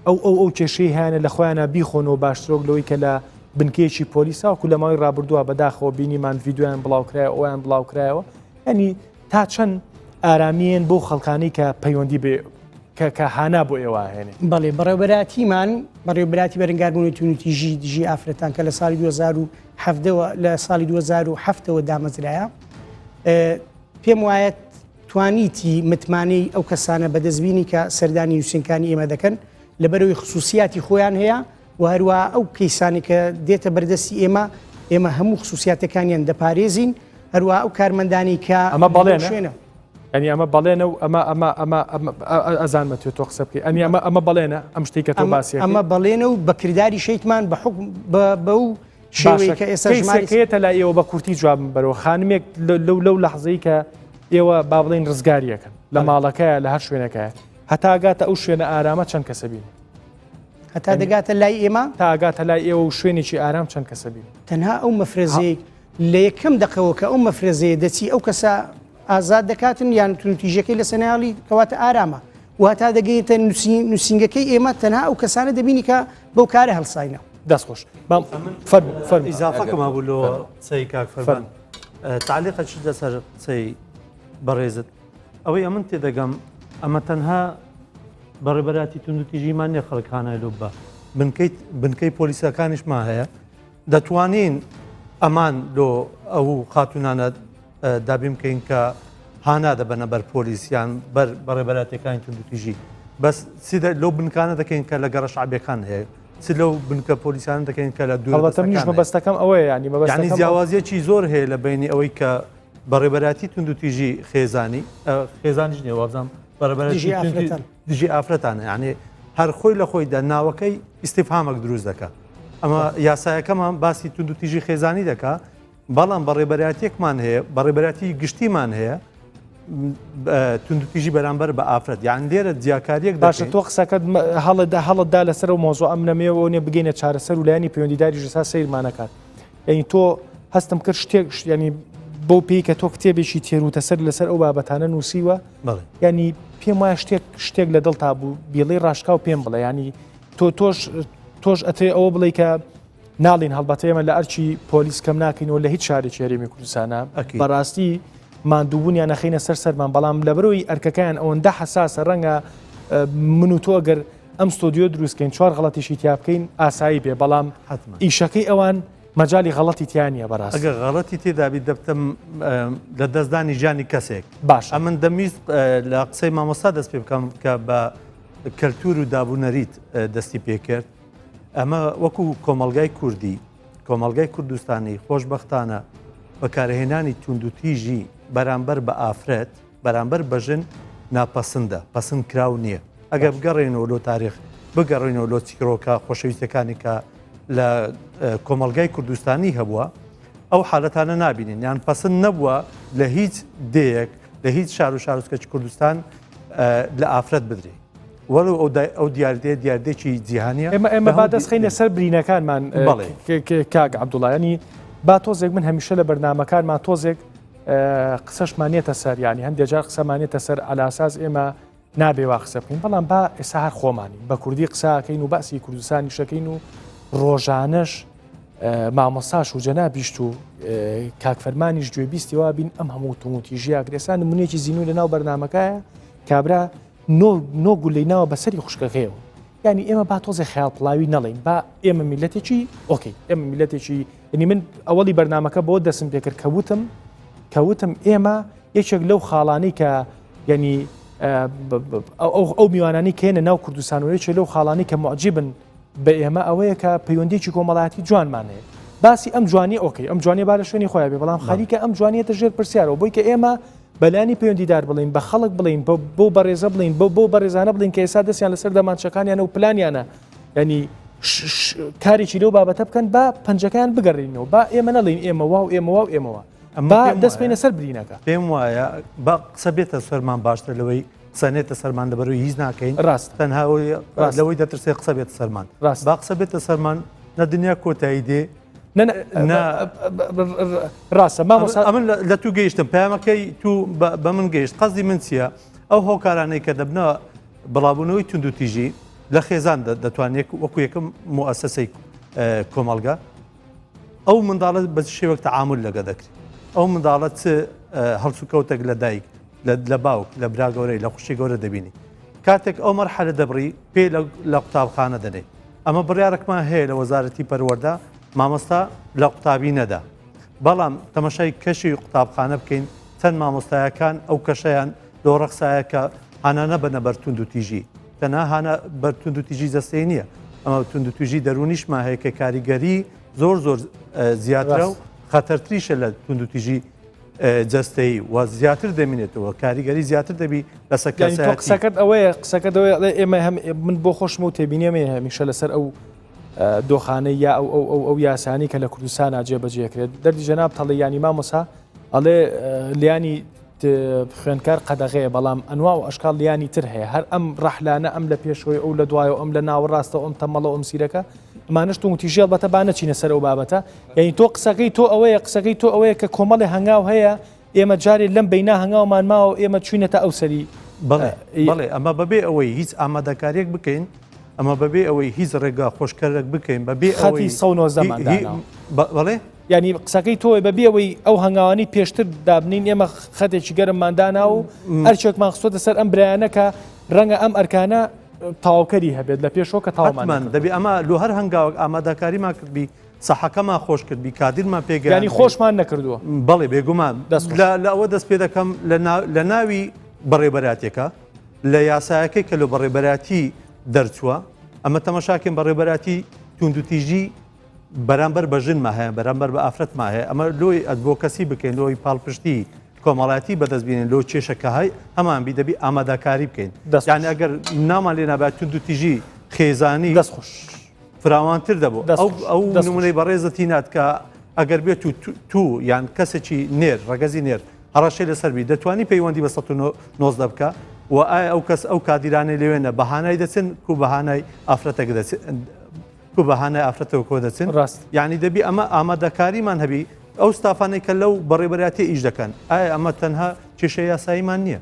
ئەو کێشەی هیانە لە خۆیانە بیخۆنەوە باشترۆک لەوەی کە لە بنکەیەکی پۆلیساوکو لە ماوەی ڕابردووە بەداخەوە بینیمان ڤیددیویان بڵاوکرایە ئەویان بڵاوکرایەوە ینی تا چەند ئارامیێن بۆ خەڵکانی کە پەیوەندی بێ کە هانا بۆ ئێوە هێنێ
بەڵێ بەڕێوبەراتیمان بەڕێوبەراتی بەرەنگاربوونی تونوتیژی دژی ئافرەتان کە لە ساڵی 2007 لە ساڵی 2007ەوە دامەزرایە پێم وایە توانیتی متمانەی ئەو کەسانە بەدەستبینی کە سەردانی نووسنگەکانی ئێمە دەکەن لەبەرەوەی خصوصیاتی خۆیان هەیە و هەروە ئەو کەیسانی کە دێتە بەردەستی ئێمە هەموو خصوصیاتەکانیان دەپارێزین هەروە ئەو کارمەندانی کە
ئەمە بەڵێنە ئەنی ئەمە بەڵێنە و ئەزانمەتێت تۆ قسە بکەی ئەنی ئەمە بەڵێنە ئەم شتێک کە تۆ باسی
ئەمە بەڵێنە و بەکردداری شەیتمان بە حکم بە و شێوەیە کە ئێستا
ژمارەکەیەتە لا ئێوە بە کورتی جواب بەرەوە خانمێک لەو لەحزەی کە ئێوە با بڵێن ڕزگاریەکەن لە ماڵەکەیە لە هەر شوێنەکەیە هەتا ئاگاتە ئەو شوێنە ئارامە چەند کەسە بین
هەتا دەگاتە لای ئێمە
تا ئاگاتە لای ئێوە و شوێنێکی ئارام چەند کەسە بین
تەنها ئەو مەفرەزەیەک لە یەکەم دقەوە کە ئەو مەفرەزەیە دەچی ئەو کەسە ئازاد دەکاتن یان تونتیژەکەی لە سەناڵی کەواتە ئارامە و تا دەگەیتە نووسنگەکەی ئێمە تەنها ئەو کەسانە دەبینی کە بەو کارە هەڵساینە
دەستخۆش
ئیزافەکەما بوو لە قسەی کاک فەرمان تعلیقە چ لەسەر قسەی بەڕێزت ئەوەی ئەمن تێدەگەم ئەمە تەنها بەڕێبەراتی توندوتیژیمان نیە خەڵکانای لۆ بە بنکەی پۆلیسەکانیشمان هەیە دەتوانین ئەمان لۆ ئەو خاتونانە دابیم بکەین کە هانا دەبەنە بەر پۆلیسیان بەر بەڕێبەراتەکانی توندوتیژی بەس لەو بنکانە دەکەین کە لە گەڕە شعبیەکان هەیە لەو بنکە پۆلیسیان دەکەین کە لە
دووەتەنیش مەبەستەکەم ئەوەیە
ینی جیاوازیەکی زۆر هەیە لە بینی ئەوەی کە بەڕێبەراتی توندوتیژی خێزانیش نیە وابزانام بەڕێبەراتی دژی ئافرەتانە یعنی هەر خۆی لە خۆیدا ناوەکەی ئیسیفهامێک دروست دەکات ئەمە یاسایەکەمان باسی توندوتیژی خێزانی دەکات بەڵام بەڕێبەراتیەکمان هەیە بەڕێبەراتی گشتیمان هەیە توندوتیژی بەرامبەر بە ئافرەت یان لێرە جیاکاریەک
باشە تۆ قسەکەت هەڵتدا لەسەر و مۆزۆ ئەم نەمێەوە نێ بگەینە چارەسەر و لایانی پەیوەندیداری ژسا سیرمانەکات یعنی تۆ هەستم کرد شتێک ینی بۆ پێی کە تۆ کتێبێکی تێروتەسەر لەسەر ئەو بابەتانە نووسیوە ینی پێم وایە شتێک لە دڵتا بوو بیڵی ڕاشکا و پێم بڵێ ینی تۆش ئەتێ ئەوە بڵێ کە ناڵین هەڵبەتە ئێمە لە ئەرچی پۆلیس کەم ناکەینەوە لە هیچ شارێکی هەرێمی کوردستانە بەڕاستی مادووبوونیان نەخینە سەرمان بەڵام لە بەرەوەی ئەرکەکەیان ئەوەندە حساسە ڕەنگە من و تۆ گەر ئەم ستۆدیۆ دروستکەین 4 غەڵەتیشی تیا بکەین ئاسایی بێ بەڵام ئیشەکەی ئەوان مەجای غەڵەتی تیانە بەڕاست
ئەگەر غەڵەتی تێدابی دەبتم لە دەستدانی ژیانی کەسێک
باش
ئەمن دەمیست لە قسەی مامۆستا دەست پێ بکەم کە بە کەلتور و دابوونەریت دەستی پێکرد ئەمە وەکو کۆمەلگای کوردی کۆمەلگای کوردستانی خۆشبەختانە بەکارهێنانی توندوتیژی بەرامبەر بە ئافرەت بەرامبەر بەژن ناپەسەندە پەسەند کراو نییە ئەگەر بگەڕێنەوە لۆ تاریخ بگەڕێنەوە لۆ چیرۆکە خۆشەویستەکانی کە لە کۆمەلگای کوردستانی هەبووە ئەو حالەتانە نبینین یان پەسەند نەبووە لە هیچ دەیەک لە هیچ شار و شارۆچکەی کوردستان لە ئافرەت بدرێ وەڵو ئەو دیاردێکی جیهانیە
ئێمە با دەستخینە سەر برینەکانمان کاک عەبدوڵڵا ینی با تۆزێک من هەمیشە لە بەرنامەکانمان تۆزێک قسەشمانێتە سەر ینی هەندێک جار قسەمانێتە سەر ئالاساز ئێمە نابێوا قسە بکەین بەڵام با ئێستا هەر خۆمانی بە کوردی قساکەین و باسی کوردستانی شەکەین و ڕۆژانەش مامۆستاش و جەنابیشت و کاکفەرمانیش گوێبیستیەوە بین ئەم هەموو توموتیژی ئاگرێسان نمونێکی زیینوی لەناو بەرنامەکەیە کابرا نۆ گولەی ناوە بەسەری خوشکەکەیەوە ینی ئێمە با تۆزێ خەیاڵپڵاوی نەڵین با ئێمە میلەتێکی ئۆکەی ئێمە میلەتێکی ینی من ئەوەڵی بەرنامەکە بۆ دەسم پێکرد کەوتم ئێمە یەکێک لەو خاڵانەی کە ینی ئەو میوانانی کێنە ناو کوردستانەوەیەکی لەو خاڵانی کە معجبن بە ئێمە ئەوەیە کە پەیوەندێکی کۆمەڵایەتی جوانمانەیە باسی ئەم جوانی ئۆکەی ئەم جوانی با لە شوێنی خۆیان بێ بەڵام خەریکە ئەم جوانیەتە ژێر پرسیارەوە بۆی کە ئێمە بەلانی پەیوەندیدار بڵین بە خەڵک بڵین بۆ بەڕێزە بڵین بۆ بەڕێزانە بڵین کە ئێستا دەستیان لەسەر دەمانچەکانیانە و پلانیانە ینی کارێکی لەو بابەتە بکەن با پەنجەکان بگەڕینەوە با ئێمە نەڵین ئێمە وا و ئێمە وا و ئێمەوە با دەست پێینە سەر برینەکە
پێم وایە با قسە بێتە سەرمان باشتر لەوەی قسەنێتە سەرمان لەبەرەوەی هیچ ناکەین
ڕاست
تەنها لەوەی دەترسێ قسە بێتە سەرمان با قسە بێتە سەرمان نە دنیا کۆتایی دێ
ڕاستە
ئەمن لە تو گەیشتم پامەکەی تو بە من گەیشت قەزی من چییە ئەو هۆکارانەی کە دەبنەوە بڵاوبوونەوەی توندوتیژی لە خێزان دەتوانێت وەکو یەکەم مؤسسەی کۆمەلگا ئەو منداڵە بە شێوەک تەعامل لەگە دەکرێت ئەو منداڵەت هەڵسوکەوتێک لە دایک لە باوک لە برا گەورەی لە خوشی گەورە دەبینی کاتێک ئەو مەرحەلە دەبڕی پێ لە قوتابخانە دەنێ ئەمە بڕیارێکمان هەیە لە وەزارەتی پەروەردە مامۆستا لە قوتابی نەدا بەڵام تەماشای کەشی قوتابخانە بکەین چەند مامۆستایەکان ئەو کەشەیان لۆ ڕەخسایە کە هانانە بەنە بەر توندوتیژی تەنها هانە بەر توندوتیژی جەستەی نییە ئەمە توندوتیژی دەرونیشمان هەیە کە کاریگەری زۆر زیاترە و خەتەرتریشە لە توندوتیژی جەستەی و زیاتر دەمێنێتەوە کاریگەری زیاتر دەبی لە
قسەکەت ئەوەیە قسەکەت ئێمە من بۆ خۆشم و تێبینێمە هەمیشە لەسەر ئەو دۆخانەی یا ئەو یاسانی کە لە کوردستان جێبەجێکرێت دەردی جەناب تەڵی ینی مامۆسا ئەڵێ لیانی خوێنکار قەدەغەیە بەڵام ئەنوا و ئەشکال لیانی تر هەیە هەر ئەم ڕەحلانە ئەم لە پێشەوەی ئەو لە دوایە ئەم لە ناوەڕاستە ئەم تەمەڵە ئەم سیرەکە ئەمانش تومتیژی هەڵبەتە با نەچینە سەر ئەو بابەتە یعنی تۆ قسەکەی تۆ ئەوەیە کە کۆمەڵی هەنگاو هەیە ئێمە جارێ لەم بەینا هەنگاومان ماوە ئێمە چوینەتە ئەو سەری
بەڵێ ئەمە بەبێ ئەوەی هیچ ئامادەکاریەک بکەین ئەمە بەبێ ئەوەی هیچ ڕێگا خۆشکارێک بکەین بەبێ
خەتی 1990
بەڵێ
ینی قسەکەی تۆی بەبێ ئەوەی ئەو هەنگاوانی پێشتر دابنین ئێمە خەتێکی گەرمماندانا و هەرچێکمان خستۆتە سەر ئەم برایانەکە ڕەنگە ئەم ئەرکانە تاواکەری هەبێت لە پێشەوە کە تاوامان
دەبێ ئەمە لۆ هەر هەنگاوک ئامادەکاریمان کردبی سەحەکەمان خۆش کردبی کادیرمان پێگەیانی
خۆشمان نەکردووە
بەڵێ بێگومان لە ئەوە دەست پێ دەکەم لە ناوی بەڕێبەراتێکە لە یاسایەکەی کە لە بەڕێبەراتی دەرچووە ئەمە تەماشاکەین بەڕێبەراتی توندوتیژی بەرامبەر بەژنما هەیە بەرامبەر بە ئافرەتما هەیە ئەمە لۆی ئەدڤۆکەسی بکەین لۆی پاڵپشتی کۆمەڵایەتی بەدەستبێنین لۆ کێشەکە هەی هەمان بی دەبی ئامادەکاری بکەین یعنی ئەگەر نامان لێ نابێت توندوتیژی خێزانی
دەستخۆش
فراوانتر دەبوو ئەو نمونەی بەڕێزەتی نات کە ئەگەر بێت تو یان کەسێکی نێر ڕەگەزی نێر هەڕەشەی لەسەربی دەتوانی پەیوەندی بە 1990 بکە و ئایا ئەو کەس ئەو کادیرانەی لێوێنە بەهانای دەچن و بەهانای ئافرەتێک دەچن و بەهانای ئافرەتەوە کۆ دەچن
ڕاست
یعنی دەبی ئەمە ئامادەکاریمان هەبی ئەو ستافانەی کە لەو بەڕێبەراتی ئیش دەکەن ئایا ئەمە تەنها کێشە یاساییمان نییە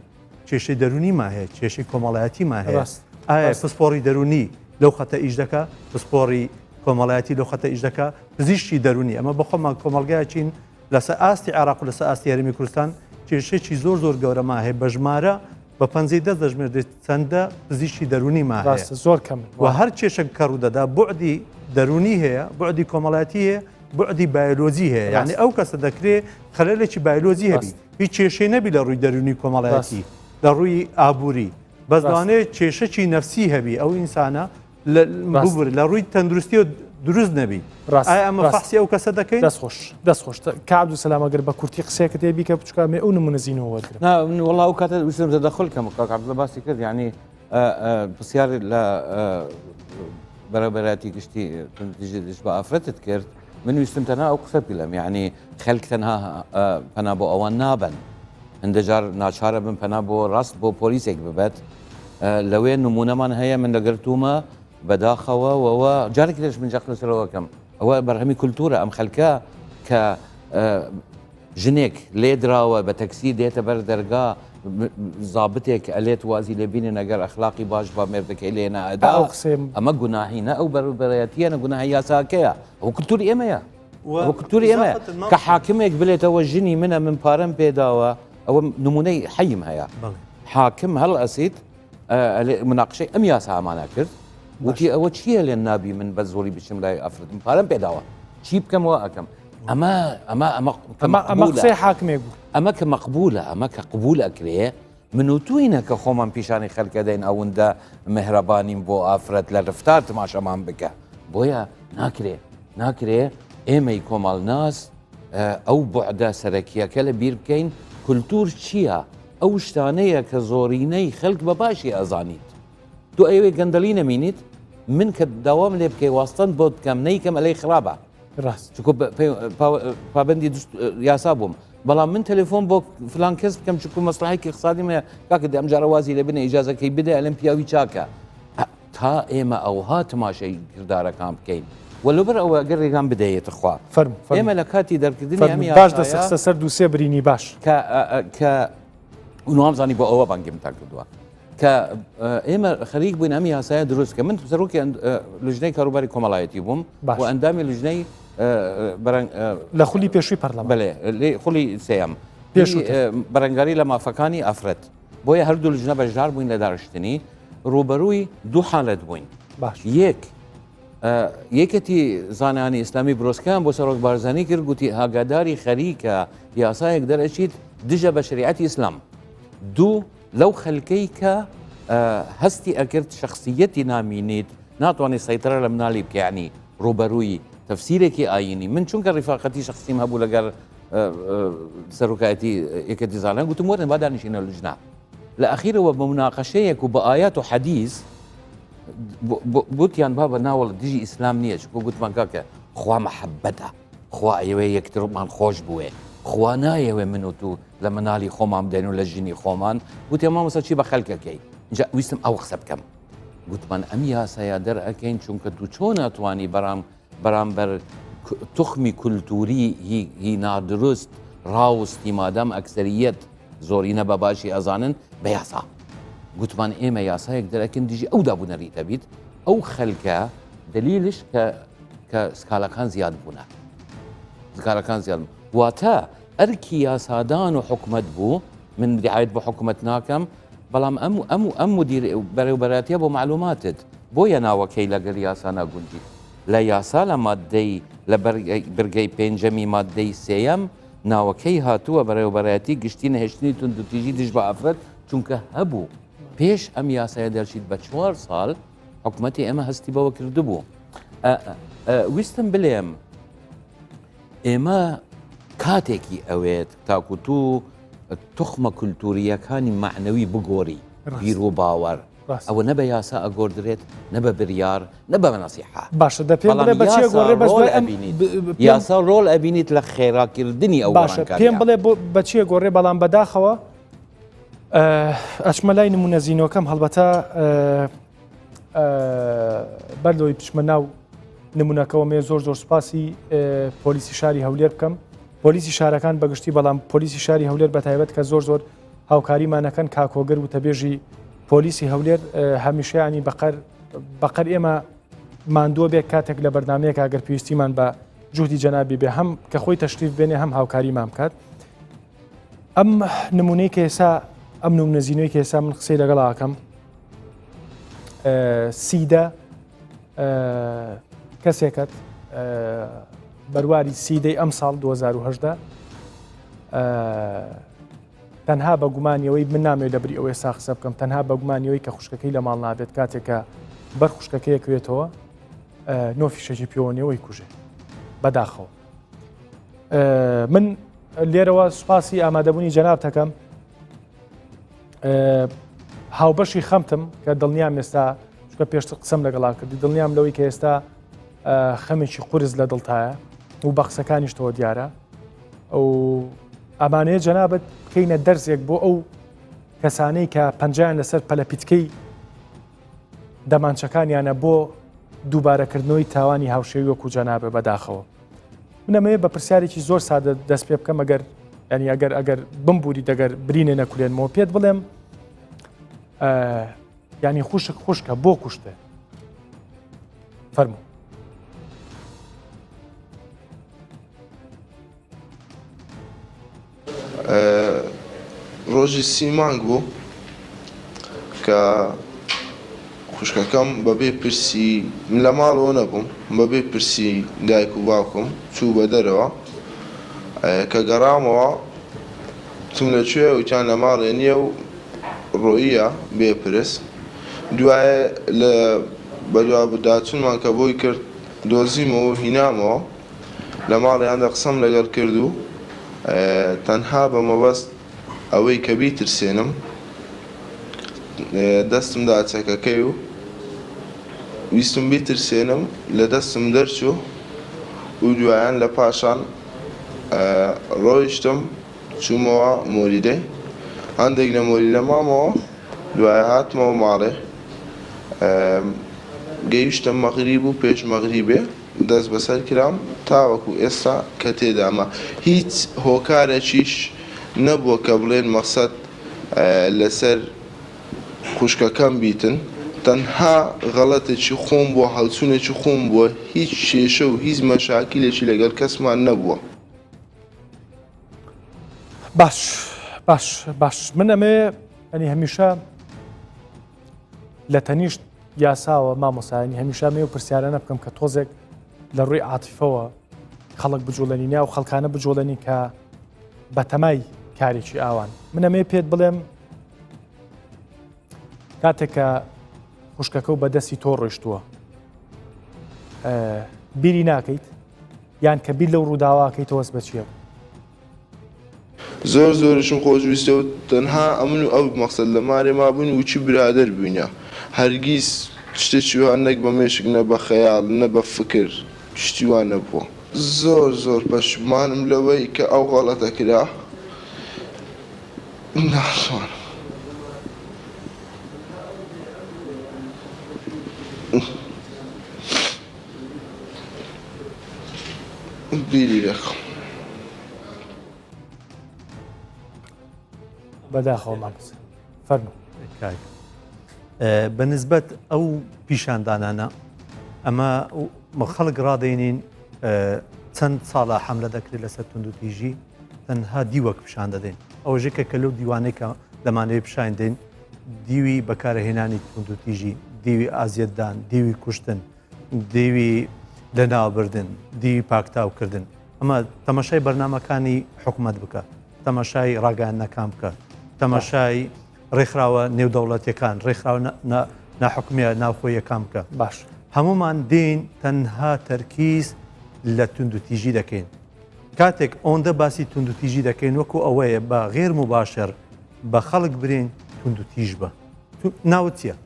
کێشەی دەرونیمان هەیە کێشەی کۆمەڵایەتیمان هەیە
ڕاست.
ئایا
ڕاست.
پسپۆری دەرونی لەو خەتە ئیش دەکە پسپۆری کۆمەڵایەتی لەو خەتە ئیش دەکە پزیشتی دەرونی ئەمە بەخۆمان کۆمەلگایچین لەسەر ئاستی عراق و لەسەر ئاستی یاریمی کوردستان کێشەیەکی زۆر گەورەما هەیە بە ژمارە بە 50 دەژمێردێت چەندە پزیشتی دەرونی ما هەیە
ڕاستە زۆر کەم
و هەر کێشە کە ڕوودەدا بعدی دەرونی هەیە بعدی کۆمەڵایەتی هەیە بعدی بایۆلۆجی هەیە یعنی ئەو کەسە دەکرێت خەلەلێکی بایۆلۆجی هەبی هیچ کێشەی نەبی لە ڕووی دەرونی کۆمەڵایەتی لە ڕووی ئابووری بەزانێت کێشەکی نەفسی هەبی ئەو ئینسانە ببر لە ڕووی تەندروستی و دروست نەبی ئایا ئەمە فەحسی ئەو کەسە دەکەین
دەستخۆش کعب و سەلامەگەر بە کورتی قسێکە تێبی کە بچکامێ ئەو نمونەزیینەوە وەرگرن
والله ئەو کاتە ویستم دەدەخل کەم کاکە باسی کرد یعنی پرسیار لە بەرەبەراتی گشتی دژ بە ئافرەتت کرد من ویستم تەنها ئەو قسە بڵێم یعنی خەلک تەنها پەنا بۆ ئەوان نابن هەندێجار ناچارە بن پەنا بۆ ڕاست بۆ پۆلیسێک ببێت لەوێ نمونەمان هەیە من دەگرتومە بەداخەوە وەوە جارێکی لەش من جەق لەسەرەوەکەم ئەوە بەرهەمی کولتورە ئەم خەلکە کە ژنێک لێ دراوە بە تەکسی دێتە بەر دەرگا زابتێک ئەلێت وازی لێبینێ نەگەر ئەخلاقی باش با مێردەکەی لێ نەئەدا ئەمە گوناهی نە ئەو بەرەبەرەتیە نە گوناهی یاساکەیە ئەو کولتوری ئێمەیە ئەو کولتوری ئێمە کە حاکمێک بلێتەوە ژنی منە من پارەم پێداوە ئەوە نمونەی حەیم هەیە حاکم هەڵ ئەسیت مناقشەی ئەم یاسا ئامانە کرد وتی ئەوە چییە لێن نابی من بە زۆری بچم لای ئەفرەتم پارەم پێداوە چی بکەمەوە ئەەکەم
ئەمە قسەی حاکمێک بوو
ئەمە کە مەقبولە ئەمە کە قبول ئەکرێ من و توینە کە خۆمان پیشانی خەلکە دەین ئەوەندە مهرەبانیم بۆ ئافرەت لە رفتار تماشەمان بکە بۆیە ناکرێ ئێمەی کۆمەڵ ناس ئەو بوعدە سەرەکیەکە لە بیر بکەین کولتور چییە ئەو شتانەیە کە زۆرینەی خەلک بە باشی ئەزانیت تو ئەوێ گەندەلی نەمینیت من کە داوام لێ بکەی واستن بۆ بکەم نەیکەم ئەلەی خراپە
ڕاست
چکۆ پابندی یاسا بووم بەڵام من تەلفۆن بۆ فلان کەس بکەم چکو مەسلحەیەکی اقتصادی مە کاکە ئەم جارە وازی لێ بنێ ئیجازەکەی بدە ئەلم پیاوی چاکە تا ئێمە ئەوها تماشای کردارەکان بکەین وەلوبەر ئەوە گەر ڕێگان بدەیێتە خوا ئێمە لە کاتی دەرکردنی ئەمی
باش دەسەخسە سەر دووسێ برینی باش
کە نوامزانی بۆ ئەوە بانگیم تا کردووە کە ئێمە خەریک بووین ئەم یاسایە دروست کە من سەرۆکی لژنەی کاروباری کۆمەڵایەتی بووم و ئەندامی لژنەی
لە خولی پێشووی پەرلەمان
بڵێ لێ خولی سێم بەرەنگاری لە مافەکانی ئافرەت بۆیە هەردوو لژنە بەشدار بووین لە داڕشتنی ڕوبەرووی دوو حالەت بووین
باش
یەکەتی زانانی ئیسلامی برۆسکیان بۆ سەرۆک بارزانانی کرد گوتی ئاگاداری خەریکە یاسایەک دەرەچیت دژە بە شریعەتی ئیسلام دوو لەو خەلکەی کە هەستی ئەکرد شخصیەتی نامینیت ناتوانێت سەیترە لە مناڵی بکەیانی ڕوبەرووی تەفسیرێکی ئاینی من چونکە ڕیفاقەتی شخصیم هەبوو لەگەر سەرۆکایەتی یەکەتی زانان گوتم وەرن با دانیشینە لژنا لە ئەخیرەوە بە مناقەشەیەک و بە ئايات و حەدیث بوتیان با بە ناوەڵ دژی ئیسلام نییە چکۆ گوتمان کاکە خوا مەحەبەتە خوا ئەوێ یەکترمان خۆش بووێ خوا نایەوێ من و تو لە مناڵی خۆمان بدەین و لە ژینی خۆمان گوتی مامۆستا چی بە خەلکەکەی اینجا ویستم ئەو قسە بکەم گوتمان ئەم یاسایە دەرئەکەین چونکە تو چۆن ناتوانی بەرامبەر تخمی کولتوری هی نادروست ڕاوستی مادام ئەکسەریەت زۆرینە بە باشی ئەزانن بە یاسا گوتمان ئێمە یاسایەک دەرەکەن دژی ئەو دابوونەریتە بیت ئەو خەلکە دلیلش کە سکالەکان زیاد بوونە سکالەکان زیاد واتە ئەرکی یاسادان و حکومت بوو من دیعایت بۆ حکومت ناکەم بەڵام ئەم مدیر بەرەوبەراتیە بۆ معلوماتت بۆیە ناوەکەی لەگەر یاسا ناگونجیت لە یاسا لە مادەی لە برگەی پێنجەمی مادەی سێەم ناوەکەی هاتووە بەرەوبەرەتی گشتی نەهێشتنی توندوتیژی دژ بە ئافرەت چونکە هەبوو پێش ئەم یاسایە دەرچیت بە 4 ساڵ حکومەتی ئێمە هەستی بەوە کردبوو ویستم بلێم ئێمە کاتێکی ئەوێت تاکوتو تخمە کولتوریەکانی معنەوی بگۆڕی بیر و باوەڕ ئەوە نە بە یاسا ئەگۆردرێت نە بە بریار نە بە نەسیحە
باشە دەپێم بڵێ بەچیە گۆڕێ بەس
یاسا ڕۆڵ ئەبینیت لە خێراکردنی ئەو
باشە پێم بڵێ بەچیە گۆڕێ بەڵام بەداخەوە ئەچمە لای نمونە زیینەکەم هەڵبەتە بەردەوەی پچمە ناو نمونونەکەەوە مێ زۆر سوپاسی پۆلیسی شاری هەولێر بکەم پۆلیسی شارەکان بەگشتی بەڵام پۆلیسی شاری هەولێر بە تایبەت کە زۆر هاوکاریمانەکەن کاکۆگەر و تەبێژی پۆلیسی هەولێر هەمیشەیانی بەقەر ئێمە ماندووە بێت کاتێک لە بەردامەیەک ئەگەر پێویستیمان بە جوهدی جەنابی بێ هەم کە خۆی تەشریف بێنێ هەم هاوکاریمان بکات. ئەم نمونەی کە ئێستا ئەم نمونەزیینەوەی کە ئێستا من قسەی لەگەڵ ئاکەم سیدە کەسێکت بەرواری سیدەی ئەم ساڵ 2010 تەنها بە گومانیەوەی من نامێت لە بری ئەوەی سا قسە بکەم تەنها بە گومانیەوەی کە خوشکەکەی لە ماڵ نابێت کاتێکە بەر خوشکەکەیەکوێتەوە نۆفیشێکی پیۆنیەوەی کوژێ بەداخەوە. من لێرەوە سوپاسی ئامادەبوونی جەناب دەکەم هاوبەشی خەمتم کە دڵنیام ئێستا چکە پێشتر قسەم لەگەڵا کردی دڵنیام لەوەی کە ئێستا خەمێکی قورس لە دڵتایە و بە قسەکانیشتەوە دیارە ئەو ئەمانەیە جەنابەت بکەینە دەرزێک بۆ ئەو کەسانەی کە پەنجیان لەسەر پەلەپیتکەی دەمانچەکانیانە بۆ دووبارەکردنەوەی تاوانی هاوشێوی وەکو جەنابە بەداخەوە. منەمەیە بە پرسیارێکی زۆر سادە دەست پێ بکەم ئەگەر ینی ئەگەر بمبووری دەگەر برینێ نەکولێنمەوە پێت بڵێم ینی خوشکە بۆ کوشتە فەرموو.
ڕۆژی سیمانگ بوو کە خوشکەکەم بەبێ پرسی من لە ماڵەوە نەبووم بەبێ پرسی دایک و باوکم چوو بە دەرەوە کە گەڕامەوە چم لەکوێ وتیان لە ماڵێ نییە و ڕۆیە بێپرس دوایە لە بەدوا بداچونمان کە بۆی کرد دۆزیمەوە هینامەوە لە ماڵیاندا قسەم لەگەڵ کرد و تەنها بە مەبەست ئەوەی کە بیترسێنم دەستمدا چەکەکەی و ویستم بیترسێنم لە دەستم دەرچوو و دوایان لە پاشان ڕۆیشتم چوومەوە مۆریدەی هەندێک لە مۆری لە مامەوە دوایە هاتمەوە ماڵێ گەیشتم مەغریب و پێش مەغریبێ دەست بەسەر کرام تاوەکو ئێستا کە تێدامە هیچ هۆکارێکیش نەبووە کە بڵێن مەقسەد لەسەر خوشکەکەم بیتن تەنها غەڵەتێکی خۆم بووە هەڵچوونێکی خۆم بووە هیچ شێشە و هیچ مەشاکیلێکی لەگەڵ کەسمان نەبووە.
باش من ئەمێ ئەنی هەمیشە لە تەنیشت یاساوە مامۆسایانی هەمیشە مێ و پرسیارانە بکەم کە تۆزێک لە ڕووی عاتیفەوە خەڵک بجوڵێنی نیا و خەڵکانە بجوڵێنی کە بە تەمای کارێکی ئاوان من ئەمێ پێت بڵێم کاتێکە خوشکەکە و بەدەستی تۆ ڕۆیشتووە بیری ناکەیت یان کە بیر لەو ڕووداواکەی تۆوەست بە چییە؟
زۆر زۆرشم خۆشویستە و تەنها ئەمن و ئەو مەقسەد لە مارێ مابوون و چی برادەر بووینە هەرگیز شتێکی وان نەک بە مێشک نە بە خەیاڵ نە بە فکر شتی وان نەبووە. زۆر پەشمانم لەوەی کە ئەو غەڵەتە کرا ناتوانم. بیری دەکەم.
بەداخەوە مامۆسا فەرموو.
بەنسبەت ئەو پیشاندانانە ئەمە خەڵک ڕادێنین چەند ساڵە حەملە دەکرێت لەسەر توندوتیژی تەنها دیوەک پیشان دەدەین ئەوژێکە کە لەو دیوانەیە لەمانەوەی پیشان دێن دیوی بەکارهێنانی توندوتیژی دیوی ئازیەتدان دیوی کوشتن دیوی لەناوبردن دیوی پاکتاوکردن ئەمە تەماشای بەرنامەکانی حکوومەت بکە تەماشای ڕاگەیاندنەکان بکە تەماشای ڕێکخراوە نێودەوڵەتیەکان ڕێکخراوە ناحکومیە ناوخۆیەکان بکە
باش
هەمومان دێن تەنها تەرکیز لە توندوتیژی دەکەین کاتێک ئەوەندە باسی توندوتیژی دەکەین وەکو ئەوەیە بە غێر مباشر بە خەڵک برین توندوتیژ بە ناوت چییە؟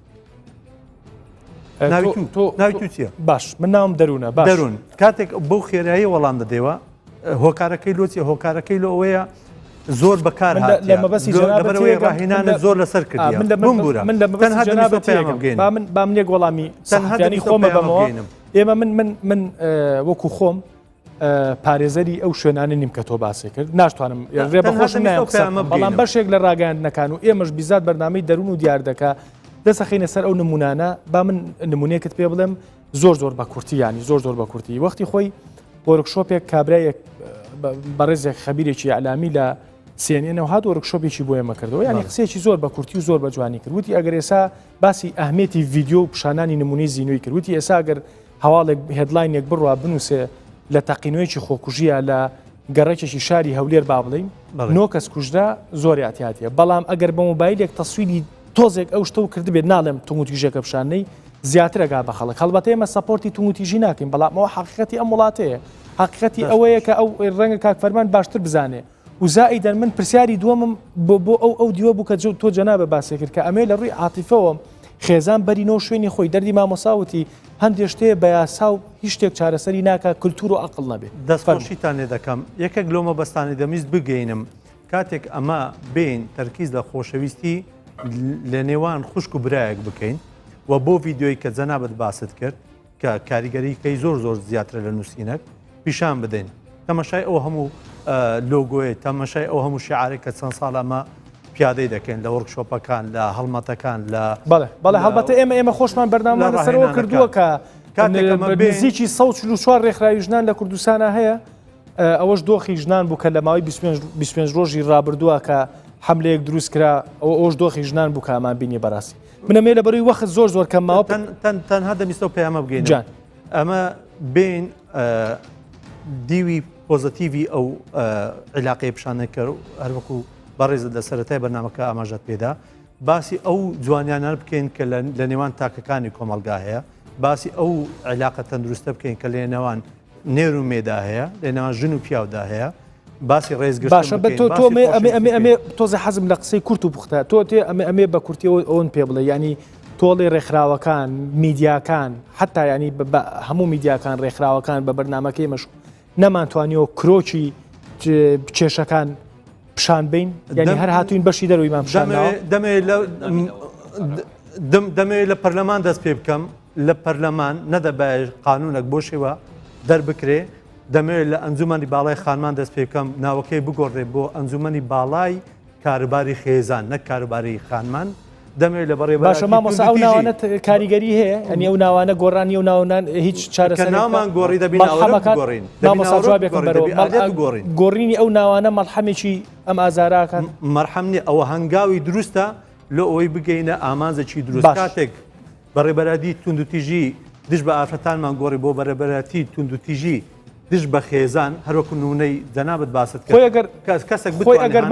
ناوی تو چییە؟
باش من ناوم دەروونە
دەروون کاتێک بەو خێرایی وەڵام دەدەوە هۆکارەکەی لۆچی هۆکارەکەی لە ئەوەیە زۆر بەکار لەبەرەوەی ڕاهێنانە زۆر لەسەر کردی
با منێک وەڵامی سەنهانی خۆمە بەمەوە ئێمە من وەکو خۆم پارێزەری ئەو شوێنانە نیم کە تۆ باسی کرد ناشتوانم ڕێ بەخۆشم بەڵام بەشێک لە ڕاگەاندنەکان و ئێمەش بیزات بەرنامەی دەروون و دیار دەکا دەسەخینە سەر ئەو نمونانە با من نمونەیەکت پێ بڵێم زۆر بە کورتیانی زۆر بە کورتی وەختی خۆی وەرکشۆپێک کابرایەک بەڕێزێک خەبیرێکی علامی لە سێنێنەوە هات وەرکشۆپێکی بۆ ئێمە کردەوە ینی قسێکی زۆر بە کورتی و زۆر بە جوانی کرد وتی ئەگەر ئێسا باسی ئەهمێتی ڤیددیۆ و پیشانانی نمونەی زیینۆی کرد وتی ئێسا ئەگەر هەواڵێک هێدلاینێک بڕوا بنووسێ لە تەقینەوەیکی خۆکوژیە لە گەڕێکێکی شاری هەولێر با بڵین 9 کەس کوژرا زۆری ئاتیاتە بەڵام ئەگەر بە مۆبایلێک تەسویری تۆزێک ئەو شتە و کردبێت ناڵێم تونگوتیژێکە پیشانەی زیاترەگا بە خەڵک هەڵبەتە ئێمە سەپۆرتی تونگوتیژی ناکەین بەڵام ئەوە حقیقەتی ئەم وڵاتەیە حقیقەتی ئەوەیە کە ئەو ڕەنگە کاکفەرمان باشتر بزانێ و زائیدەن من پرسیاری دووەمم بۆ ئەو دیوە بوو کە تۆ جەنابە باسی کرد کە ئەمێ لە ڕووی عاتیفەوە خێزان بەرینەوە شوێنی خۆی دەردی مامۆساوتی هەندێک شتەیە بە یاسا و هیچ شتێک چارەسەری ناکە کولتور و عەقڵ نەبێت
دەستخۆشیتان لێ دەکەم یەکێک لۆمە بەستانی دەمیست بگەینم کاتێک ئەمە بین تەرکیز لە خۆشەویستی لە نێوان خوشک و برایەک بکەین و بۆ ڤیددیۆی کە جەنابەت باست کرد کە کاریگەریکەی زۆر زیاترە لە نووسینەک پیشان بدەین تەماشای ئەو هەموو لۆگۆی تەماشای ئەو هەموو شعارێک کە چەند ساڵ ئەمە پیادەی دەکەین لە وەرکشۆپەکان لە هەڵمەتەکان لە
بەڵێ هەڵبەتە ئێمە خۆشمان بەردامان لەسەرەوە کردووە کە نزیکی 144 ڕێکخراوی ژنان لە کوردستانە هەیە ئەوەش دۆخی ژنان بوو کە لە ماوەی 25 ڕۆژی ڕابردووە کە حملەیەک دروست کرا ئەوش دۆخی ژنان بوو کامان بینی بەڕاستی منەمێ لە بەروی وەخت زۆر کەم ماوە
تەنها دەمیستە و پەیامە بگەین جان ئەمە بین دیوی پۆزتیڤی ئەو علاقەی پیشانەکە هەروەکو بەڕێزت لە سەرەتای بەرنامەکە ئاماژەت پێدا باسی ئەو جوانیانە بکەین کە لە نێوان تاکەکانی کۆمەلگا هەیە باسی ئەو علاقە تەندروستە بکەین کە لە نێوان نێر و مێدا هەیە لە نێوان ژن و پیاودا هەیە باسی ڕێزگرتن
باشە بە تۆ ئەمێ تۆزە حەزم لە قسەی کورت و پوختە تۆ تێ ئەمێ بە کورتیەوە ئەوەن پێ بڵێ ینی تۆڵی ڕێکخراوەکان میدیاکان حتا ینی هەموو میدیاکان ڕێکخراوەکان بە بەرنامەکەی مەش نەمانتوانیەوە کرۆکی کێشەکان پیشان بین یعنی هەر هاتوین بەشی دەرویمان
دەمەوێت لە پەرلەمان دەست پێ بکەم لە پەرلەمان نەدەبێت قانونێک بۆ شێوە دەربکرێ دەمەوێت لە ئەنجومەنی باڵای خانمان دەست پێ بکەم ناوەکەی بگۆڕێ بۆ ئەنجومەنی باڵای کاروباری خێزان نەک کاروباری خانمان دەمەوێت لە بەڕێ
باشە مامۆستا ئەو ناوانە کاریگەری هەیە ئەنی ئەو ناوانە گۆڕانی و ناوان هیچ چارەسەر
نامان گۆڕی دەبین
گۆڕینی ئەو ناوانە مەڵحەمێکی ئەم ئازاراکان
مەرحەمنی ئەوە هەنگاوی دروستە لە ئەوەی بگەینە ئامانزێکی دروست کاتێک بەڕێبەرادی توندوتیژی دش بە ئافرەتانمان گۆڕی بۆ بەرەبەراتی توندوتیژی دش بە خێزان هەروەکو نمونەی جەنابەت باست کەسێک
خۆی ئەگەر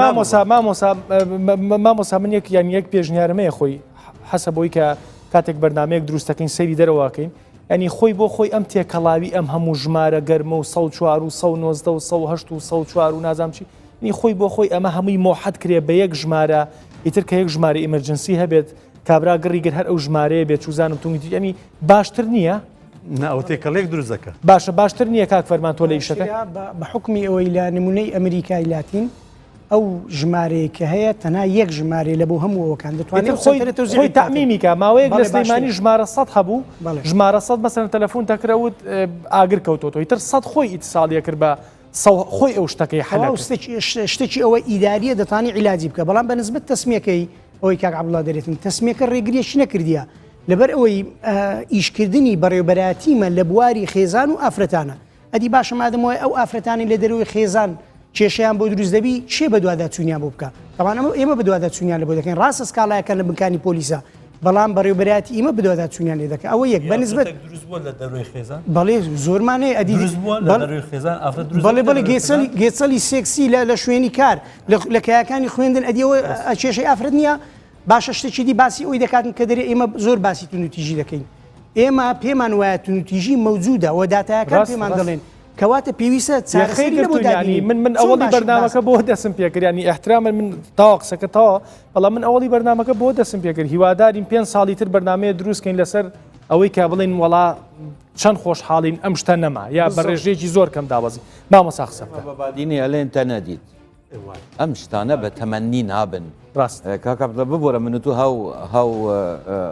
مامۆسا من یەک پێشنیارمەیە خۆی حەسە بۆی کە کاتێک بەرنامەیەک دروستەکەین سەیری دەرەوەکەین ینی خۆی بۆ خۆی ئەم تێکەڵاوی ئەم هەموو ژمارە گەرمە و 104 و 190 و 108 و 104 و نازام چی نی خۆی بۆ خۆی ئەمە هەمووی مۆحەد کرێ بە یەک ژمارە ئیتر کە یەک ژمارە ئیمەرجنسی هەبێت کابرا گڕیگر هەر ئەو ژمارەیە بێت چوزانم تونگی ئەمی باشتر نییە
ناوە تێکەڵێک دروست دەکە
باشتر نییە کاک فەرمان تۆ لە ئیشەکە
بە حکمی ئەوەی لە نمونەی ئەمریکای لاتین ئەو ژمارەیە کە هەیە تەنها یەک ژمارە لە بۆ هەمووەکان دەتوانێت
خۆی تەعمیمی کە ماوەیەک لە سلەیمانی ژمارە 100 هەبوو ژمارە 100 مەسەن تەلەفۆن تەکرەوت ئاگر کەوتۆتەوە ئیتر 100 خۆی ئیتساڵیە کرد بە خۆی ئەو شتەکەی حەلا
شتێکی ئەوە ئیداریە دەتوانێت عیلاجی بکە بەڵام بەنسبەت تەسمیەکەی ئەوەی کاک عەبدوڵڵا دەرێتن تەسمیەکە ڕێگریەکی نەکردیە لەبەر ئەوەی ئیشکردنی بەڕێوەبەراتیمە لە بواری خێزان و ئافرەتانە ئەدی باشە مادەمەوەی ئەو ئافرەتانی لە دەروی خێزان کێشەیان بۆ دروست دەبی چێ بە دوواداچوونیان بۆ بکە تەوانەمە ئێمە بە دوواداچوونیان لە بۆ دەکەین ڕاستە سکاڵایەکان لە بنکانی پۆلیسە بەڵام بەڕێوەبەراتی ئێمە بە دوواداچوونیان لێ دەکە ئەوە یەک بەنسبەت بەڵێ زۆرمانەیە ئەدی بەڵێ گێچەلی سێکسی لە شوێنی کار لە کایەکانی خوێندن ئەدیەوە کێشەی ئافرەت نییە باشە شتێکی دی باسی ئەوی دەکاتن کە دەرێ ئێمە زۆر باسی تونوتیژی دەکەین ئێمە پێمان وایە تونوتیژی مەوجودە و داتایەکان پێمان دەڵێن کەواتە پێویستە چارەسەری لە بۆ دادنی
من ئەوڵی بەرنامەکە بۆ دەسم پێکردنی احترامە من تاوا قسەکەتەوە بەڵام من ئەوڵی بەرنامەکە بۆ دەسم پێکرد هیوادارین 5 ساڵی تر بەرنامەیە دروستکەین لەسەر ئەوەی کا بڵین وڵا چەند خۆشحاڵین ئەم شتە نەما یا بە ڕێژێکی زۆر کەم داوەزی مامۆستا قسەکە
بەبادینی ئەلێن تە نەدیت ئەم شتانە بە تەمەنی نابن
ڕاست
کاکە ببووە من تو هاو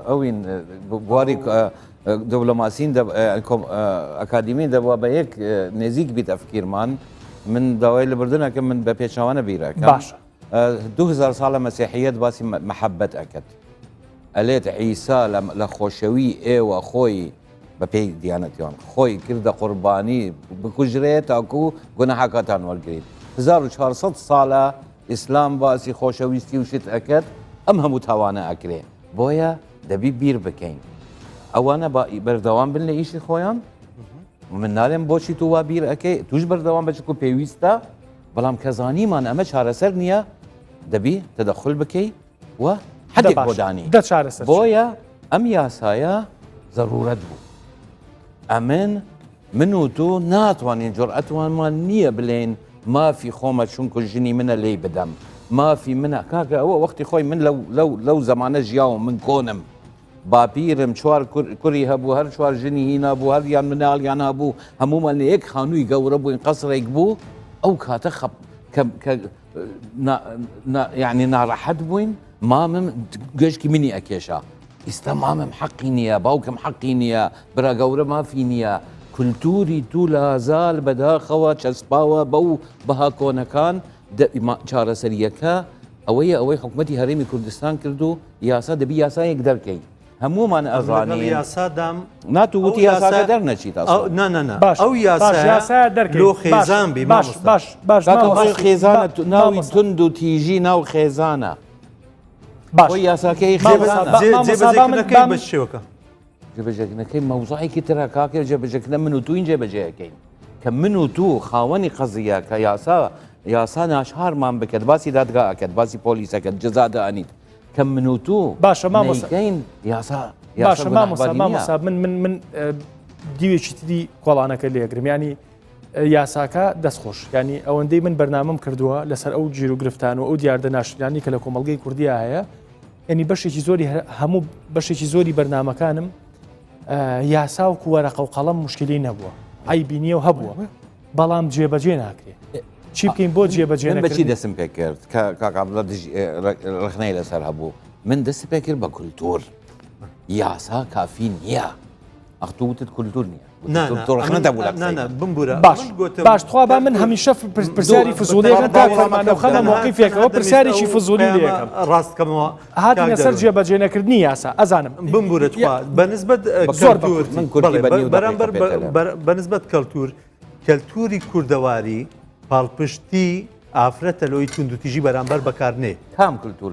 ئەوین بواری دبلۆماسین ئەکادیمی دەبووە بە یەک نێزیک بیت ئەفکیرمان من داوای لەبردنەکە من بە پێچوانە بیرەکە
باش
2000 ساڵە مەسیحیەت باسی محەبەت ئەکەت ئەلێت عیسا لە خۆشەوی ئێوە خۆی بە پێی دیانەتیان خۆی کردە قوربانی بکوژرێت تاکو گونەحەکەتان وەرگیت 1400 ساڵە ئیسلام باسی خۆشەویستی وشت ئەکەت ئەم هەموو تاوانە ئەکرێ بۆیە دەبی بیر بکەین ئەوانە بەردەوام بن لە ئیشی خۆیان من نالێم بۆچی تو وا بیر ئەەکەی توش بەردەوام بچکو پێویستە بەڵام کەزانیمان ئەمە چارەسەر نییە دەبی تەدەخل بکەی و حدێک بۆدانی بۆیە ئەم یاسایە ضرورەت بوو ئەمن من و تۆ ناتوانین جۆرئەتوانمان نییە بڵێن مافی خۆمە چونکو ژنی منە لێی بدەم مافی منە کاکە ئەوە وەختی خۆی من لەو زمانە ژیاوم من کۆنم باپیرم چوار کوڕی هەبوو هەر چوار ژنی هینا بوو هەریان مناڵیان هەبوو هەمومان لە یەک خانووی گەورە بووین قەسرێک بوو ئەو کاتە یعنی ناڕەحەت بووین مامم گەشتی منی ئەکێشا ئێستا مامم حەقی نییە باوکم حەقی نییە برا گەورە مافی نییە کولتوری تو لە هەزار بەداخەوە چەسپاوە بەو بەها کۆنەکان چارەسەریەکە ئەوەی حکومەتی هەرێمی کوردستان کرد و یاسا دەبی یاسایەک دەرکەی هەمومان ئەزانین
یاسادام
ناتووتی یاساکە دەرنەچیت
ئەو یاسا لۆ خێزان بێ
باش
خێزانە ناوی تند و تیژی ناو خێزانە بۆ یاساکەی
خێزانەکەی بە شێوەکە
جێبەجێکنەکەی مەوزوعێکی ترە کاکە جێبەجێکنە من و توین جێبەجێەکەین کە من و تو خاوەنی قەزیە کە یاسا ناشارمان بکرد باسی دادگا ئەکرد باسی پۆلیسەکەت جەزا دەئەنیت کە من و تو
باشە مامۆستاین باشە مامۆستا من دیوێکی تری کۆڵانەکە لێگرم ینی یاساکە دەستخۆش ینی ئەوەندەی من بەرنامەم کردووە لەسەر ئەو جیر و گرفتان و ئەو دیاردە ناشرانی کە لە کۆمەڵگەی کوردیا هەیە ینی بەشێکی زۆری هەموو بەشێکی زۆری بەرنمەکانم یاسا و وەرەقە و قەڵەم مشکلی نەبووە ئایبینیە و هەبووە بەڵام جێبەجێ ناکرێت چی بکەین بۆ جێبەجێ
بەچی دەسم پێ کرد کاکبڵە ڕخنەی لەسەر هەبوو من دەست پێ کرد بە کولتور یاسا کافی نییە ئەختوتت کولتور نییە
بمبورە
باش تخوا با من هەمیشە پرسیاری فزولیەکە تا فەرمانەوە خەمە موقیفێکەوە پرسیارێکی فزولی لێکم
ڕاستکەمەوە
هاتی لەسەر جێبەجێ نەکردنی یاسا ئەزانم
بمبورە بەنسبەت بەنسبەت کەلتوری کوردەواری پاڵپشتی ئافرەتە لۆی توندوتیژی بەرامبەر بەکارنێ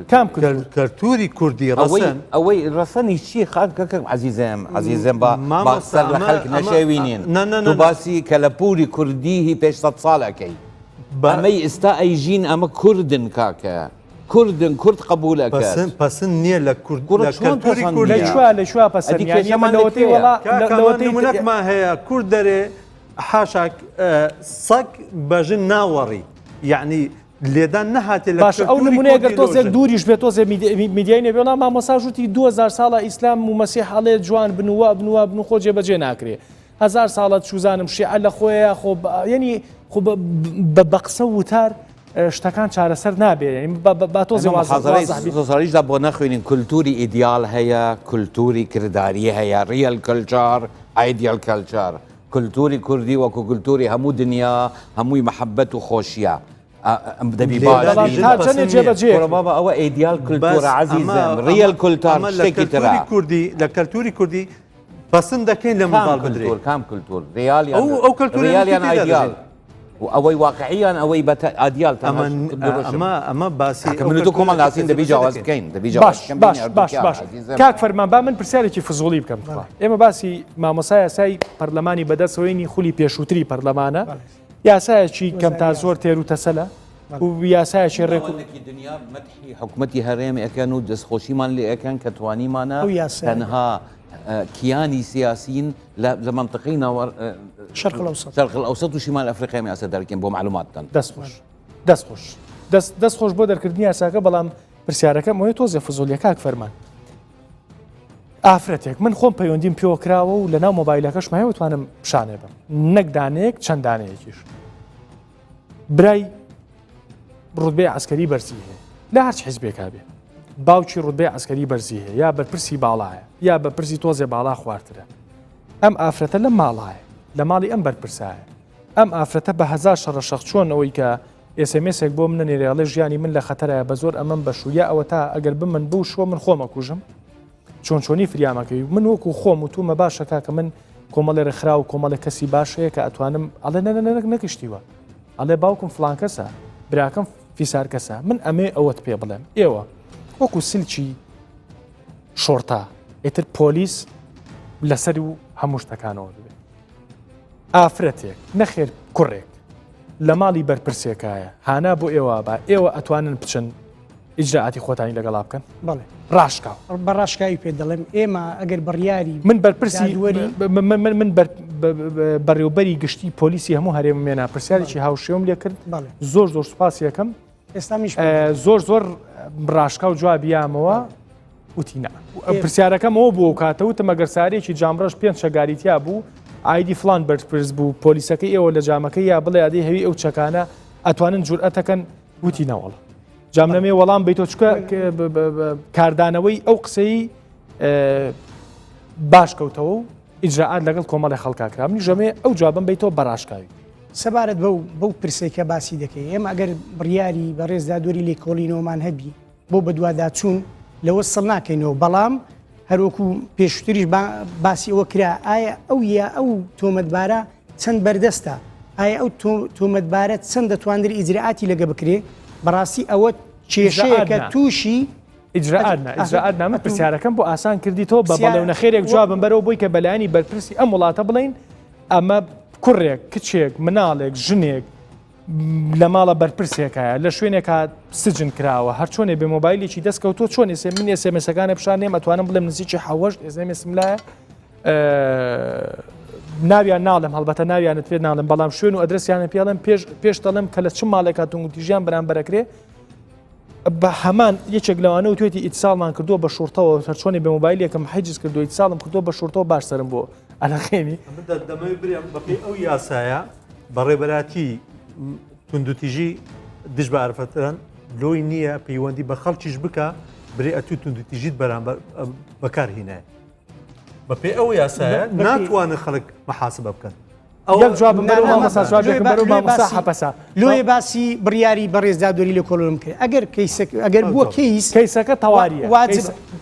کام
کەلتوری کوردی ڕەسەن
ئەوەی ڕەسەنی چی خاکەکەم عزیزم باسەر لە خەڵک نەشێوینین باسی کەلەپوری کوردی هی پێش 100 ساڵەکەی ئەمەی ئێستا ئەیژین ئەمە کوردن کاکە کوردن کورد قبولەکە
پسن نییە لە
لەشوا
پەسەرمونەکمان هەیە کورد دەرێ حاشاک سەگ بەژن ناوەڕی یعنی لێدان نەهاتێ لە
باش ئەو نمونەیەگەر تۆزێک دووریش بێت تۆزێ میدیای نێبێڵا مامۆساژوتی 2000 ساڵە ئیسلام و مەسیح هەڵێ جوان بنوە خۆ جێبەجێ ناکرێ 1000 ساڵە چوزانم شیعە لە خۆیە ینی بە قسە وتار شتەکان چارەسەر نابێت با تۆزێ
وازەریشدا بۆ نەخوێنین کولتوری ئیدیال هەیە کولتوری کردداری هەیە ریەل کلچار ئایدیال کلچار کولتوری کوردی وەکو کولتوری هەموو دنیا هەمووی محەبەت و خۆشیە دەبی بابا ئەوە ئیدیال کولتورە عزیزم ریەل کولتار شتێکی ترە
لە کەلتوری کوردی پەسند دەکەین لە منداڵ بدرێت
کام کولتور ئەو کولتوریالیان ئایدیال و ئەوەی واقعیان ئەوەی بە ئادیال
ئەمە باسی
من تو کۆمەڵ ناسین دەبی جیاواز بکەین
باش کاک فەرمان با من پرسیارێکی فزوڵی بکەم ئێمە باسی مامۆسا یاسای پەرلەمانی بەدەستەوەینی خولی پێشووتری پەرلەمانە یاسایەکی کەم تا زۆر تێر و تەسەلە و یاسایەکی ڕێکوڵێکی
دنیا مەدحی حکومەتی هەرێم ئەەکەن و دەستخۆشیمان لێ ئەەکەن کە توانیمانە تەنها کیانی سیاسیین لە منطقەی شەرق الأوسط و شیمال ئەفریقای ئێستا دەرکەین بۆ معلوماتتان
دەستخۆش بۆ دەرکردنی یاساکە بەڵام پرسیارەکەم وەیە تۆزێ فزولیە کاک فەرمان ئافرەتێک من خۆم پەیوەندیم پێوەکراوە و لەناو مۆبایلەکەش مایە وتوانم پیشانێ بم نەک دانەیەک چەند دانەیەکیش برای ڕوتبەی عەسکەری بەرزی هەیە لە هەرچ حیزبێکا بێ باوکی ڕوتبەی عەسکەری بەرزی هەیە یا بەرپرسی باڵایە یا بەرپرسی تۆزێ باڵا خواردترە ئەم ئافرەتە لە ماڵایە لە ماڵی ئەم بەرپرسایە ئەم ئافرەتە بە هزار شەڕەشەق چۆنەوەی کە ئسMسێک بۆ منە نێرێڵێ ژیانی من لە خەتەرایە بە زۆر ئەمەم بەشویە ئەوە تا ئەگەر بمن بوو شۆ من خۆمە کوژم چۆنی فریامەکەی من وەکو خۆم و تومە باشەکە کە من کۆمەڵێ ڕخرا و کۆمەڵە کەسی باشەیە کە ئەتوانم ئەڵێ نەکەشتیوە ئەڵێ باوکم فلان کەسە براکەم فیسار کەسە من ئەمێ ئەوەت پێ بڵێم ئێوە وەکو سلکی شۆرتا ئێتر پۆلیس لەسەر و هەموو شتەکانەوە ببێت ئافرەتێک نەخێر کوڕێک لە ماڵی بەرپرسێکایە هانا بۆ ئێوە بە ئێوە ئەتوانن بچن ئیجراعاتی خۆتانی لەگەڵا بکەن
بەڵێ
ڕاشکاو
بە ڕاشکاوی پێ دەڵێم ئێمە ئەگەر بڕیاری
من بەرپرسی
دادوەری
من بەڕێوبەری گشتی پۆلیسی هەموو هەرێم مێنا پرسیارێکی هاوشێوم لێ کرد
بەڵێ
زۆر سوپاس یەکەم
ئێستا میش
زۆر ڕاشکا و جوابیامەوە وتینا پرسیارەکەم ئەوە بوو کاتەوتە مەگەرسارێکی جامڕەش پێنج شەگاریتیا بوو ئایدی فلان بەرپرس بوو پۆلیسەکەی ئێوە لە جامەکەی یا بڵێ ئەدەی هەوی ئەو چەکانە ئەتوانن جورئەتەکەن وتی نەوەڵ جامنەمێ وەڵام بیتۆ چکە کاردانەوەی ئەو قسەی باش کەوتەوە و ئیجراعات لەگەڵ کۆمەڵی خەڵکاکرا منی ژەمێ ئەو جوابم بیتەوە بەڕاشکاوی
سەبارەت بەو پرسێکە باسی دەکەی ئێمە ئەگەر بڕیاری بە ڕێزدادوەری لێکۆڵینەوەمان هەبی بۆ بەدواداچوون لەوە سڵ ناکەینەوە بەڵام هەروەکو پێشتریش باسی ئەوە کرا ئایا ئەو یا ئەو تۆمەتبارە چەند بەردەستە ئایا ئەو تۆمەتبارە چەند دەتوانێت ئیجراعاتی لەگە بکرێ بەڕاستی ئەوە کێشەیەکە تووشی
ئیجراعات نامە پرسیارەکەم بۆ ئاسان کردیتەوە بە بەڵێو نەخێرێک جوابم بەرەوە بۆی کە بەلایانی بەرپرسی ئەم وڵاتە بڵین ئەمە کوڕێک کچێک مناڵێک ژنێک لە ماڵە بەرپرسێکایە لە شوێنێکە سجن کراوە هەر چۆنێ بێ مۆبایلێکی دەستکەوتۆ چۆن من ئسMسەکانە پیشانێم ئەتوانم بڵێم نزیکی حەوەشت ئسMسم لایە ناویان ناڵم هەڵبەتە ناویانت پێ ناڵم بەڵام شوێن و ئەدرسیانە پێڵم پێش دەڵم کە لە چ ماڵێکاتون و تیژیان بەرامبەرەکرێ بە هەمان یەکێک لەوانە و توێتی ئیتساڵمان کردووە بە شورتەوە هەر چۆنێ بە مۆبایلێکم حیجز کردو ئیتساڵم کردووە بە شورتەوە باش سرم بۆ ئەلەخێنی
دەمەوێت برێم بەپێی ئەو یاسایە بەڕێبەراتی توندوتیژی دژ بە ئارفەتەن لۆی نییە پەیوەندی بە خەڵکیش بکە برێ ئەتو توندوتیژیت بەرامبەر بەکارهینایە بەپێی ئەو یاسایە ناتوانن خەڵک مەحاسبە بکەن
یەک جوابم بەرەو مامۆستا جوابێکم بەرەو مامۆستا حەپەسا
لۆیە باسی بڕیاری بە ڕێزدادوەری لێکۆڵینەوەم کرد ئەگەر بووە
کەیسەکە تەواریە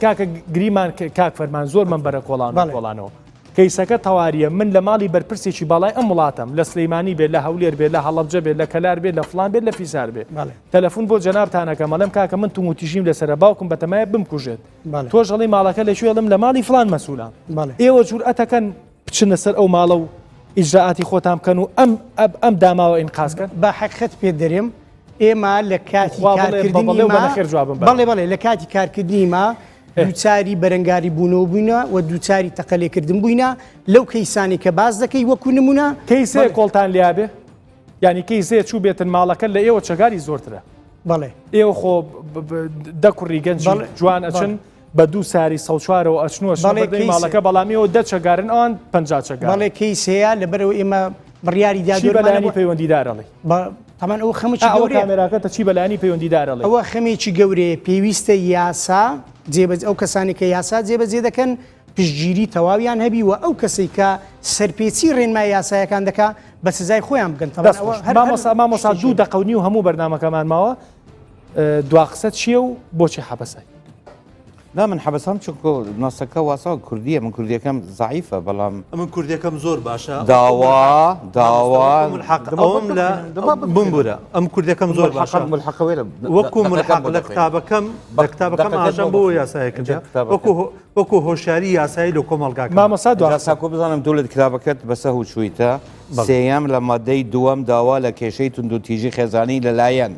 کاکە گریمان کاک فەرمان زۆر من بەرە کۆڵانەوە کەیسەکە تەواریە من لە ماڵی بەرپرسێکی باڵای ئەم وڵاتم لە سلەیمانی بێت لە هەولێر بێت لە هەڵەبجە بێت لە کەلار بێت لە فڵان بێت لە فیسار بێت تەلەفۆن بۆ جەنابتانەکە مەڵێم کاکە من توموتیژیم لەسرە باوکم بەتەمایە بمکوژێت تۆش ئەڵێی ماڵەکە لەکوێڵم لە ماڵی فلان مەسوولان ئێوە جورئەتەکەن بچنە سەر ئەو ماڵە و ئیجراعاتی خۆتان بکەن و ئەم داماوە ئینقازکەن
بە حەقیقەت پێ دەرێم ئێمە لە کاتی بەڵێ لە کاتی کارکردنی ما دووچاری بەرەنگاری بوونەوە بووینە و دووچاری تەقەلێکردن بووینە لەو کەیسانی کە باز دەکەی وەکو نمونە
کەیسەیە کۆڵتان لیابێ ینی کەیسەیە چوو بێتن ماڵەکە لە ئێوە چەگاری زۆرترە
بەڵێ
ئێوە خۆ دەکوڕی گەنج جوان ئەچن بە دوو ساری سەوچوارەوە ئەچنوە ماڵەکە بەڵامیەوە دەچەگارن ئەوان پ چەگار
بەڵێ کەیسەیە لەبەرەوە ئێمە بڕیاری
دادوەرانی پەیوەندیدارەڵی
تەمان ئەو خەمەی
کامێراکەتە چی بەلایانی پەیوەندیدارەڵی
ئەوە خەمێکی گەورەیە پێویستە یاسا ئەو کەسانی کە یاسا جێبەجێ دەکەن پشتگیری تەواویان هەبی و ئەو کەسێک کە سەرپێچی ڕێنمای یاسایەکان دەکا بە سزای خۆیان بگەن
مامۆستا دوو دەقەونی و هەموو بەرنامەکەمان ماوە دوا قسە چییە و بۆچی حەبەسای
نا من حەبەسام چۆکۆ ناسەکە واسا کوردیە من کوردیەکەم زعیفە بەڵام
من کوردیەکەم زۆر باشە
داوام
لە بمبورە ئەم کوردەکەم زۆر باشە وەکو ملحق لە کتابەکەم بە کتابەکەم ئاژەم بۆ یاسایەکە وەکو هۆشیاری یاسایی لە کۆمەڵگاکە
مامۆستا
دواساکۆ بزانم دەوڵەت کتابەکەت بەسە و چوویتە سێیەم لە مادەی دووەم داوا لە کێشەی توندوتیژی خێزانی لەلایەن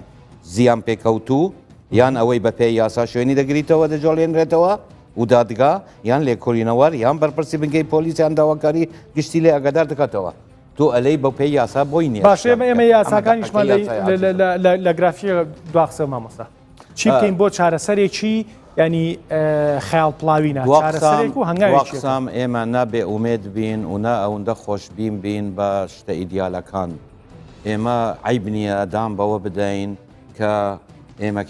زیان پێکەوتوو یان ئەوەی بە پێی یاسا شوێنی دەگریتەوە دەجۆڵێنرێتەوە و دادگا یان لێکۆڵینەوەر یان بەرپرسی بنگەی پۆلیسیان داواکاری گشتی لێ ئەگەدار دەکاتەوە تۆ ئەلەی بە پێی یاسا بۆی نییە
باش ئێمە یاساکانیشمان لە گرافیە دواقسە مامۆستا چی بکەین بۆ چارەسەرێکی ینی خەیاڵ پڵاوینە چارەسەرێک و
هەنگاویقسام ئێمە نابێ ئومێد بین و نا ئەوەندە خۆشببین بین بە شتە ئیدیالەکان ئێمە عیب نییە دام بەوە بدەین کە ئێمە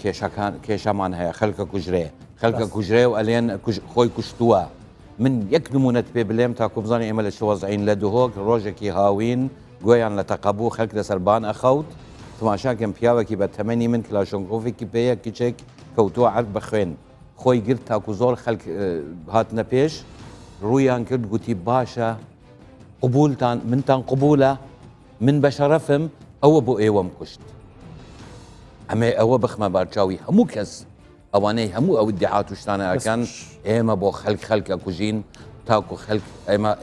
کێشەمان هەیە خەلکە کوژرێ خەلکە کوژرێ و ئەلێن خۆی کوشتووە من یەک نمونەت پێ بلێم تاکو بزانانی ئێمە لە شوەزعین لە دهۆک ڕۆژێکی هاوین گویان لە تەقەبوو خەک لەسەربان ئەخەوت تماشاکەم پیاوێکی بە تەمەنی من کلاشۆنکۆفێکی پێەیە کچێک کەوتووە عەرد بە خوێن خۆی گرت تاکو زۆر خەڵک هاتنە پێش ڕوویان کرد گوتی باشە قبولتان منتان قبولە من بە شەرەفم ئەوە بۆ ئێوەم کوشت ئەمێ ئەوە بخمە بارچاوی هەموو کەس ئەوانەی هەموو ئەو دیعات و شتانە ئەکەن ئێمە بۆ خەڵکە کوژین تاکو خەڵک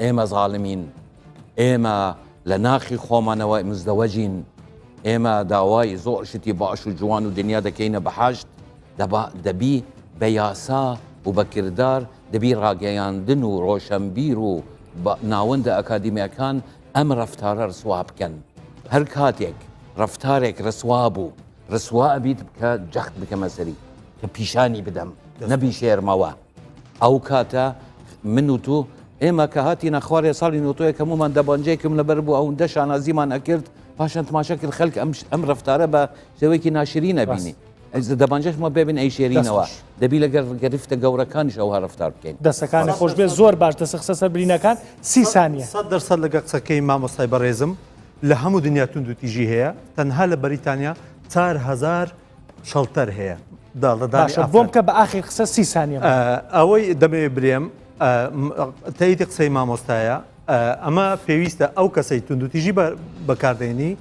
ئێمە زاڵمین ئێمە لە ناخی خۆمانەوە مزدەوەجین ئێمە داوای زۆر شتی باش و جوان و دنیا دەکەینە بەحاشت دەبی بە یاسا و بە کردار دەبی ڕاگەیاندن و ڕۆشنبیر و ناوەندە ئەکادیمیەکان ئەم ڕەفتارە ڕسوا بکەن هەر کاتێک ڕەفتارێک ڕسوا بوو ڕسوا ئەبیت بکە جەخت بکەمە سەری کە پیشانی بدەم نەبی شێرمەوە ئەو کاتە من و تو ئێمە کە هاتی نەخوارێ ساڵی نوتۆیە کەمومان دەبانجێکم لەبەر بوو ئەو دە شانازیمان ئەکرد پاشان تماشاکرد خەڵک ئەم ڕەفتارە بە شێوەیەکی ناشرین نەبینی دەبانجێشمە ببین ئەی شێرینەوە دەبی لەگەر گەرفتە گەورەکانیش ئەوها ڕەفتار بکەین
دەستەکانی خۆش بێ زۆر باش دەست قسە سەر برینەکان 30 ثانیە
100% لەگە قسەکەی مامۆستای بەڕێزم لە هەموو دنیا تونند و تیژی هەیە تەنها لە بەریتانیا 4000 شەڵتەر هەیە
باشە بۆم کە بە ئاخر قسە 30 ثانیە
ئەوەی دەمێ برێم تاییدی قسەی مامۆستایە ئەمە پێویستە ئەو کەسەی تونند و تیژی بەکاردێنی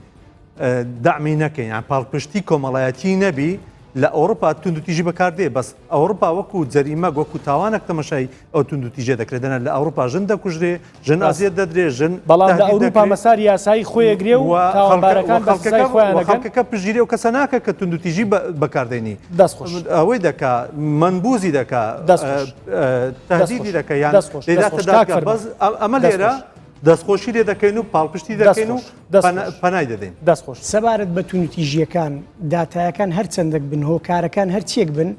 دامی نەکەین یان پاڵپشتی کۆمەڵایەتی نەبی لە ئەوروپا تونند و تیژی بەکاردێ بەس ئەوروپا وەکو جەریمە وەکو تاوانێک تەمەشای ئەو تونند و تیژێ دەکرێتەنە لە ئەوروپا ژن دەکوژرێ ژن ئازیەت دەدرێ ژن
بەڵام لە ئەوروپا مەساری یاسایی خۆیەگرێ و تاوانبارەکان
خەڵکەکە پژگیری و کەسە ناکە کە تونند و تیژی بەکاردێنی
دەستخۆش
ئەوەی دەکا منبوزی دەکا تهدیدی دەکە یان بەس ئەمە لێرە دەستخۆشی لێ دەکەین و پاڵپشتی دەکەین و پەنای دەدەین
دەستخۆش
سەبارەت بە تونوتیژیەکان داتایەکان هەر چەندێک بن هۆکارەکان هەرچێک بن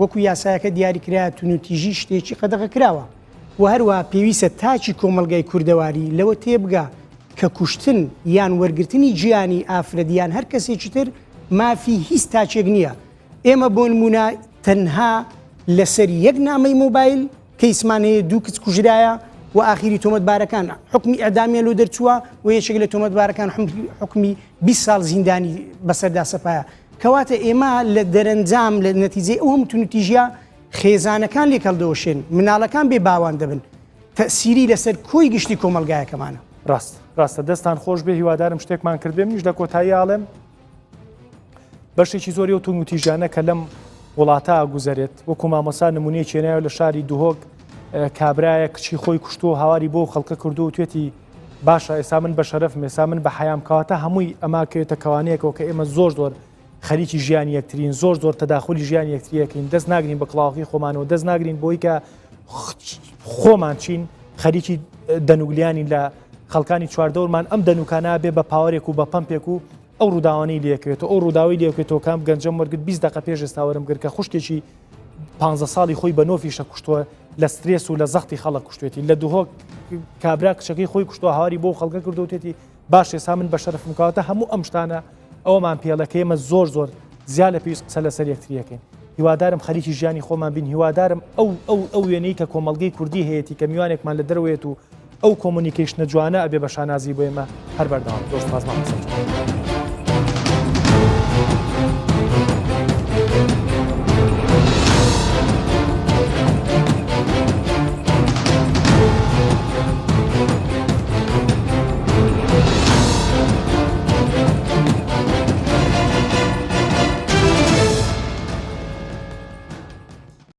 وەکو یاسایەکە دیاریکرا تونوتیژی شتێکی قەدەغە کراوە و هەروە پێویستە تاچی کۆمەلگای کوردەواری لەوە تێبگا کە کوشتن یان وەرگرتنی گیانی ئافرەدیان هەر کەسێکی تر مافی هیچ تاچێک نییە ئێمە بۆ نمونە تەنها لەسەر یەک نامەی مۆبایل کە ئیسمانەیە دوو کچ کوژرایە و ئاخیری تۆمەتبارەکان حکمی ئەدامیە لۆ دەرچووە و یەکێک لە تۆمەتبارەکان حکمی 20 ساڵ زیندانی بەسەردا سەپایە کەواتە ئێمە لە دەرەنجام لە نەتیجەی ئەو هەموو تونوتیژە خێزانەکان لێ هەڵدەوەشێن مناڵەکان بێ باوان دەبن تەسیری لەسەر کۆی گشتی کۆمەلگایەکەمانە
ڕاستە دەستان خۆش بێ هیوادارم شتێکمان کردێ منیش لە کۆتایی ئاڵێم بەشێکی زۆری و تونوتیژانە کە لەم وڵاتە ئاگوزارێت وەکو مامۆسا نمونەی چێنایە لە شاری دوهۆک کابرایە کچی خۆی کوشتۆ هاواری بۆ خەڵکە کردو و توێتی باشە ئێستا من بە شەرەفم ئێستا من بە حەیام کەواتە هەمووی ئەماکەوێتە کەوانەیەکەوە کە ئێمە زۆر خەریکی ژیانی یەکترین زۆر تەداخلی ژیانی یەکتریەکەین دەست ناگرین بە کڵاوی خۆمانەوە دەست ناگرین بۆی کە خۆمان چین خەریکی دەنوگلیانی لە خەڵکانی چواردەوەمان ئەم دەنوکانە بێ بە پاوەرێک و بە پمپێک و ئەو ڕووداوانەی لێکێتەوە ئەو ڕووداوی لێکێتەوە کام گەنجەم وەرگرت 20 دقیقە پێش ئێستاوەرم کرد کە خوشتێکی 15 ساڵی خۆی بە نۆفیشە کوشتووە لە سترێس و لە زەختی خەڵک کوشتێتی لە دووهۆک کابرا کچەکەی خۆی کوشتووە هاواری بۆ خەڵکە کردوتێتی باش ئێستا من بە شەرەفم کەواتە هەموو ئەم شتانە ئەوەمان پێڵەکە ئێمە زۆر زیاد لە پێویست قسە لەسەر یەکتریەکەین هیوادارم خەریکی ژیانی خۆمان بین هیوادارم ئەو وێنەی کە کۆمەڵگەی کوردی هەیەی کە میوانێکمان لە دەروێت و ئەو کۆمونیکیشنە جوانە ئەبێ بە شانازی بۆ ئێمە هەر بەردەوام زۆر سپاس مامۆستا.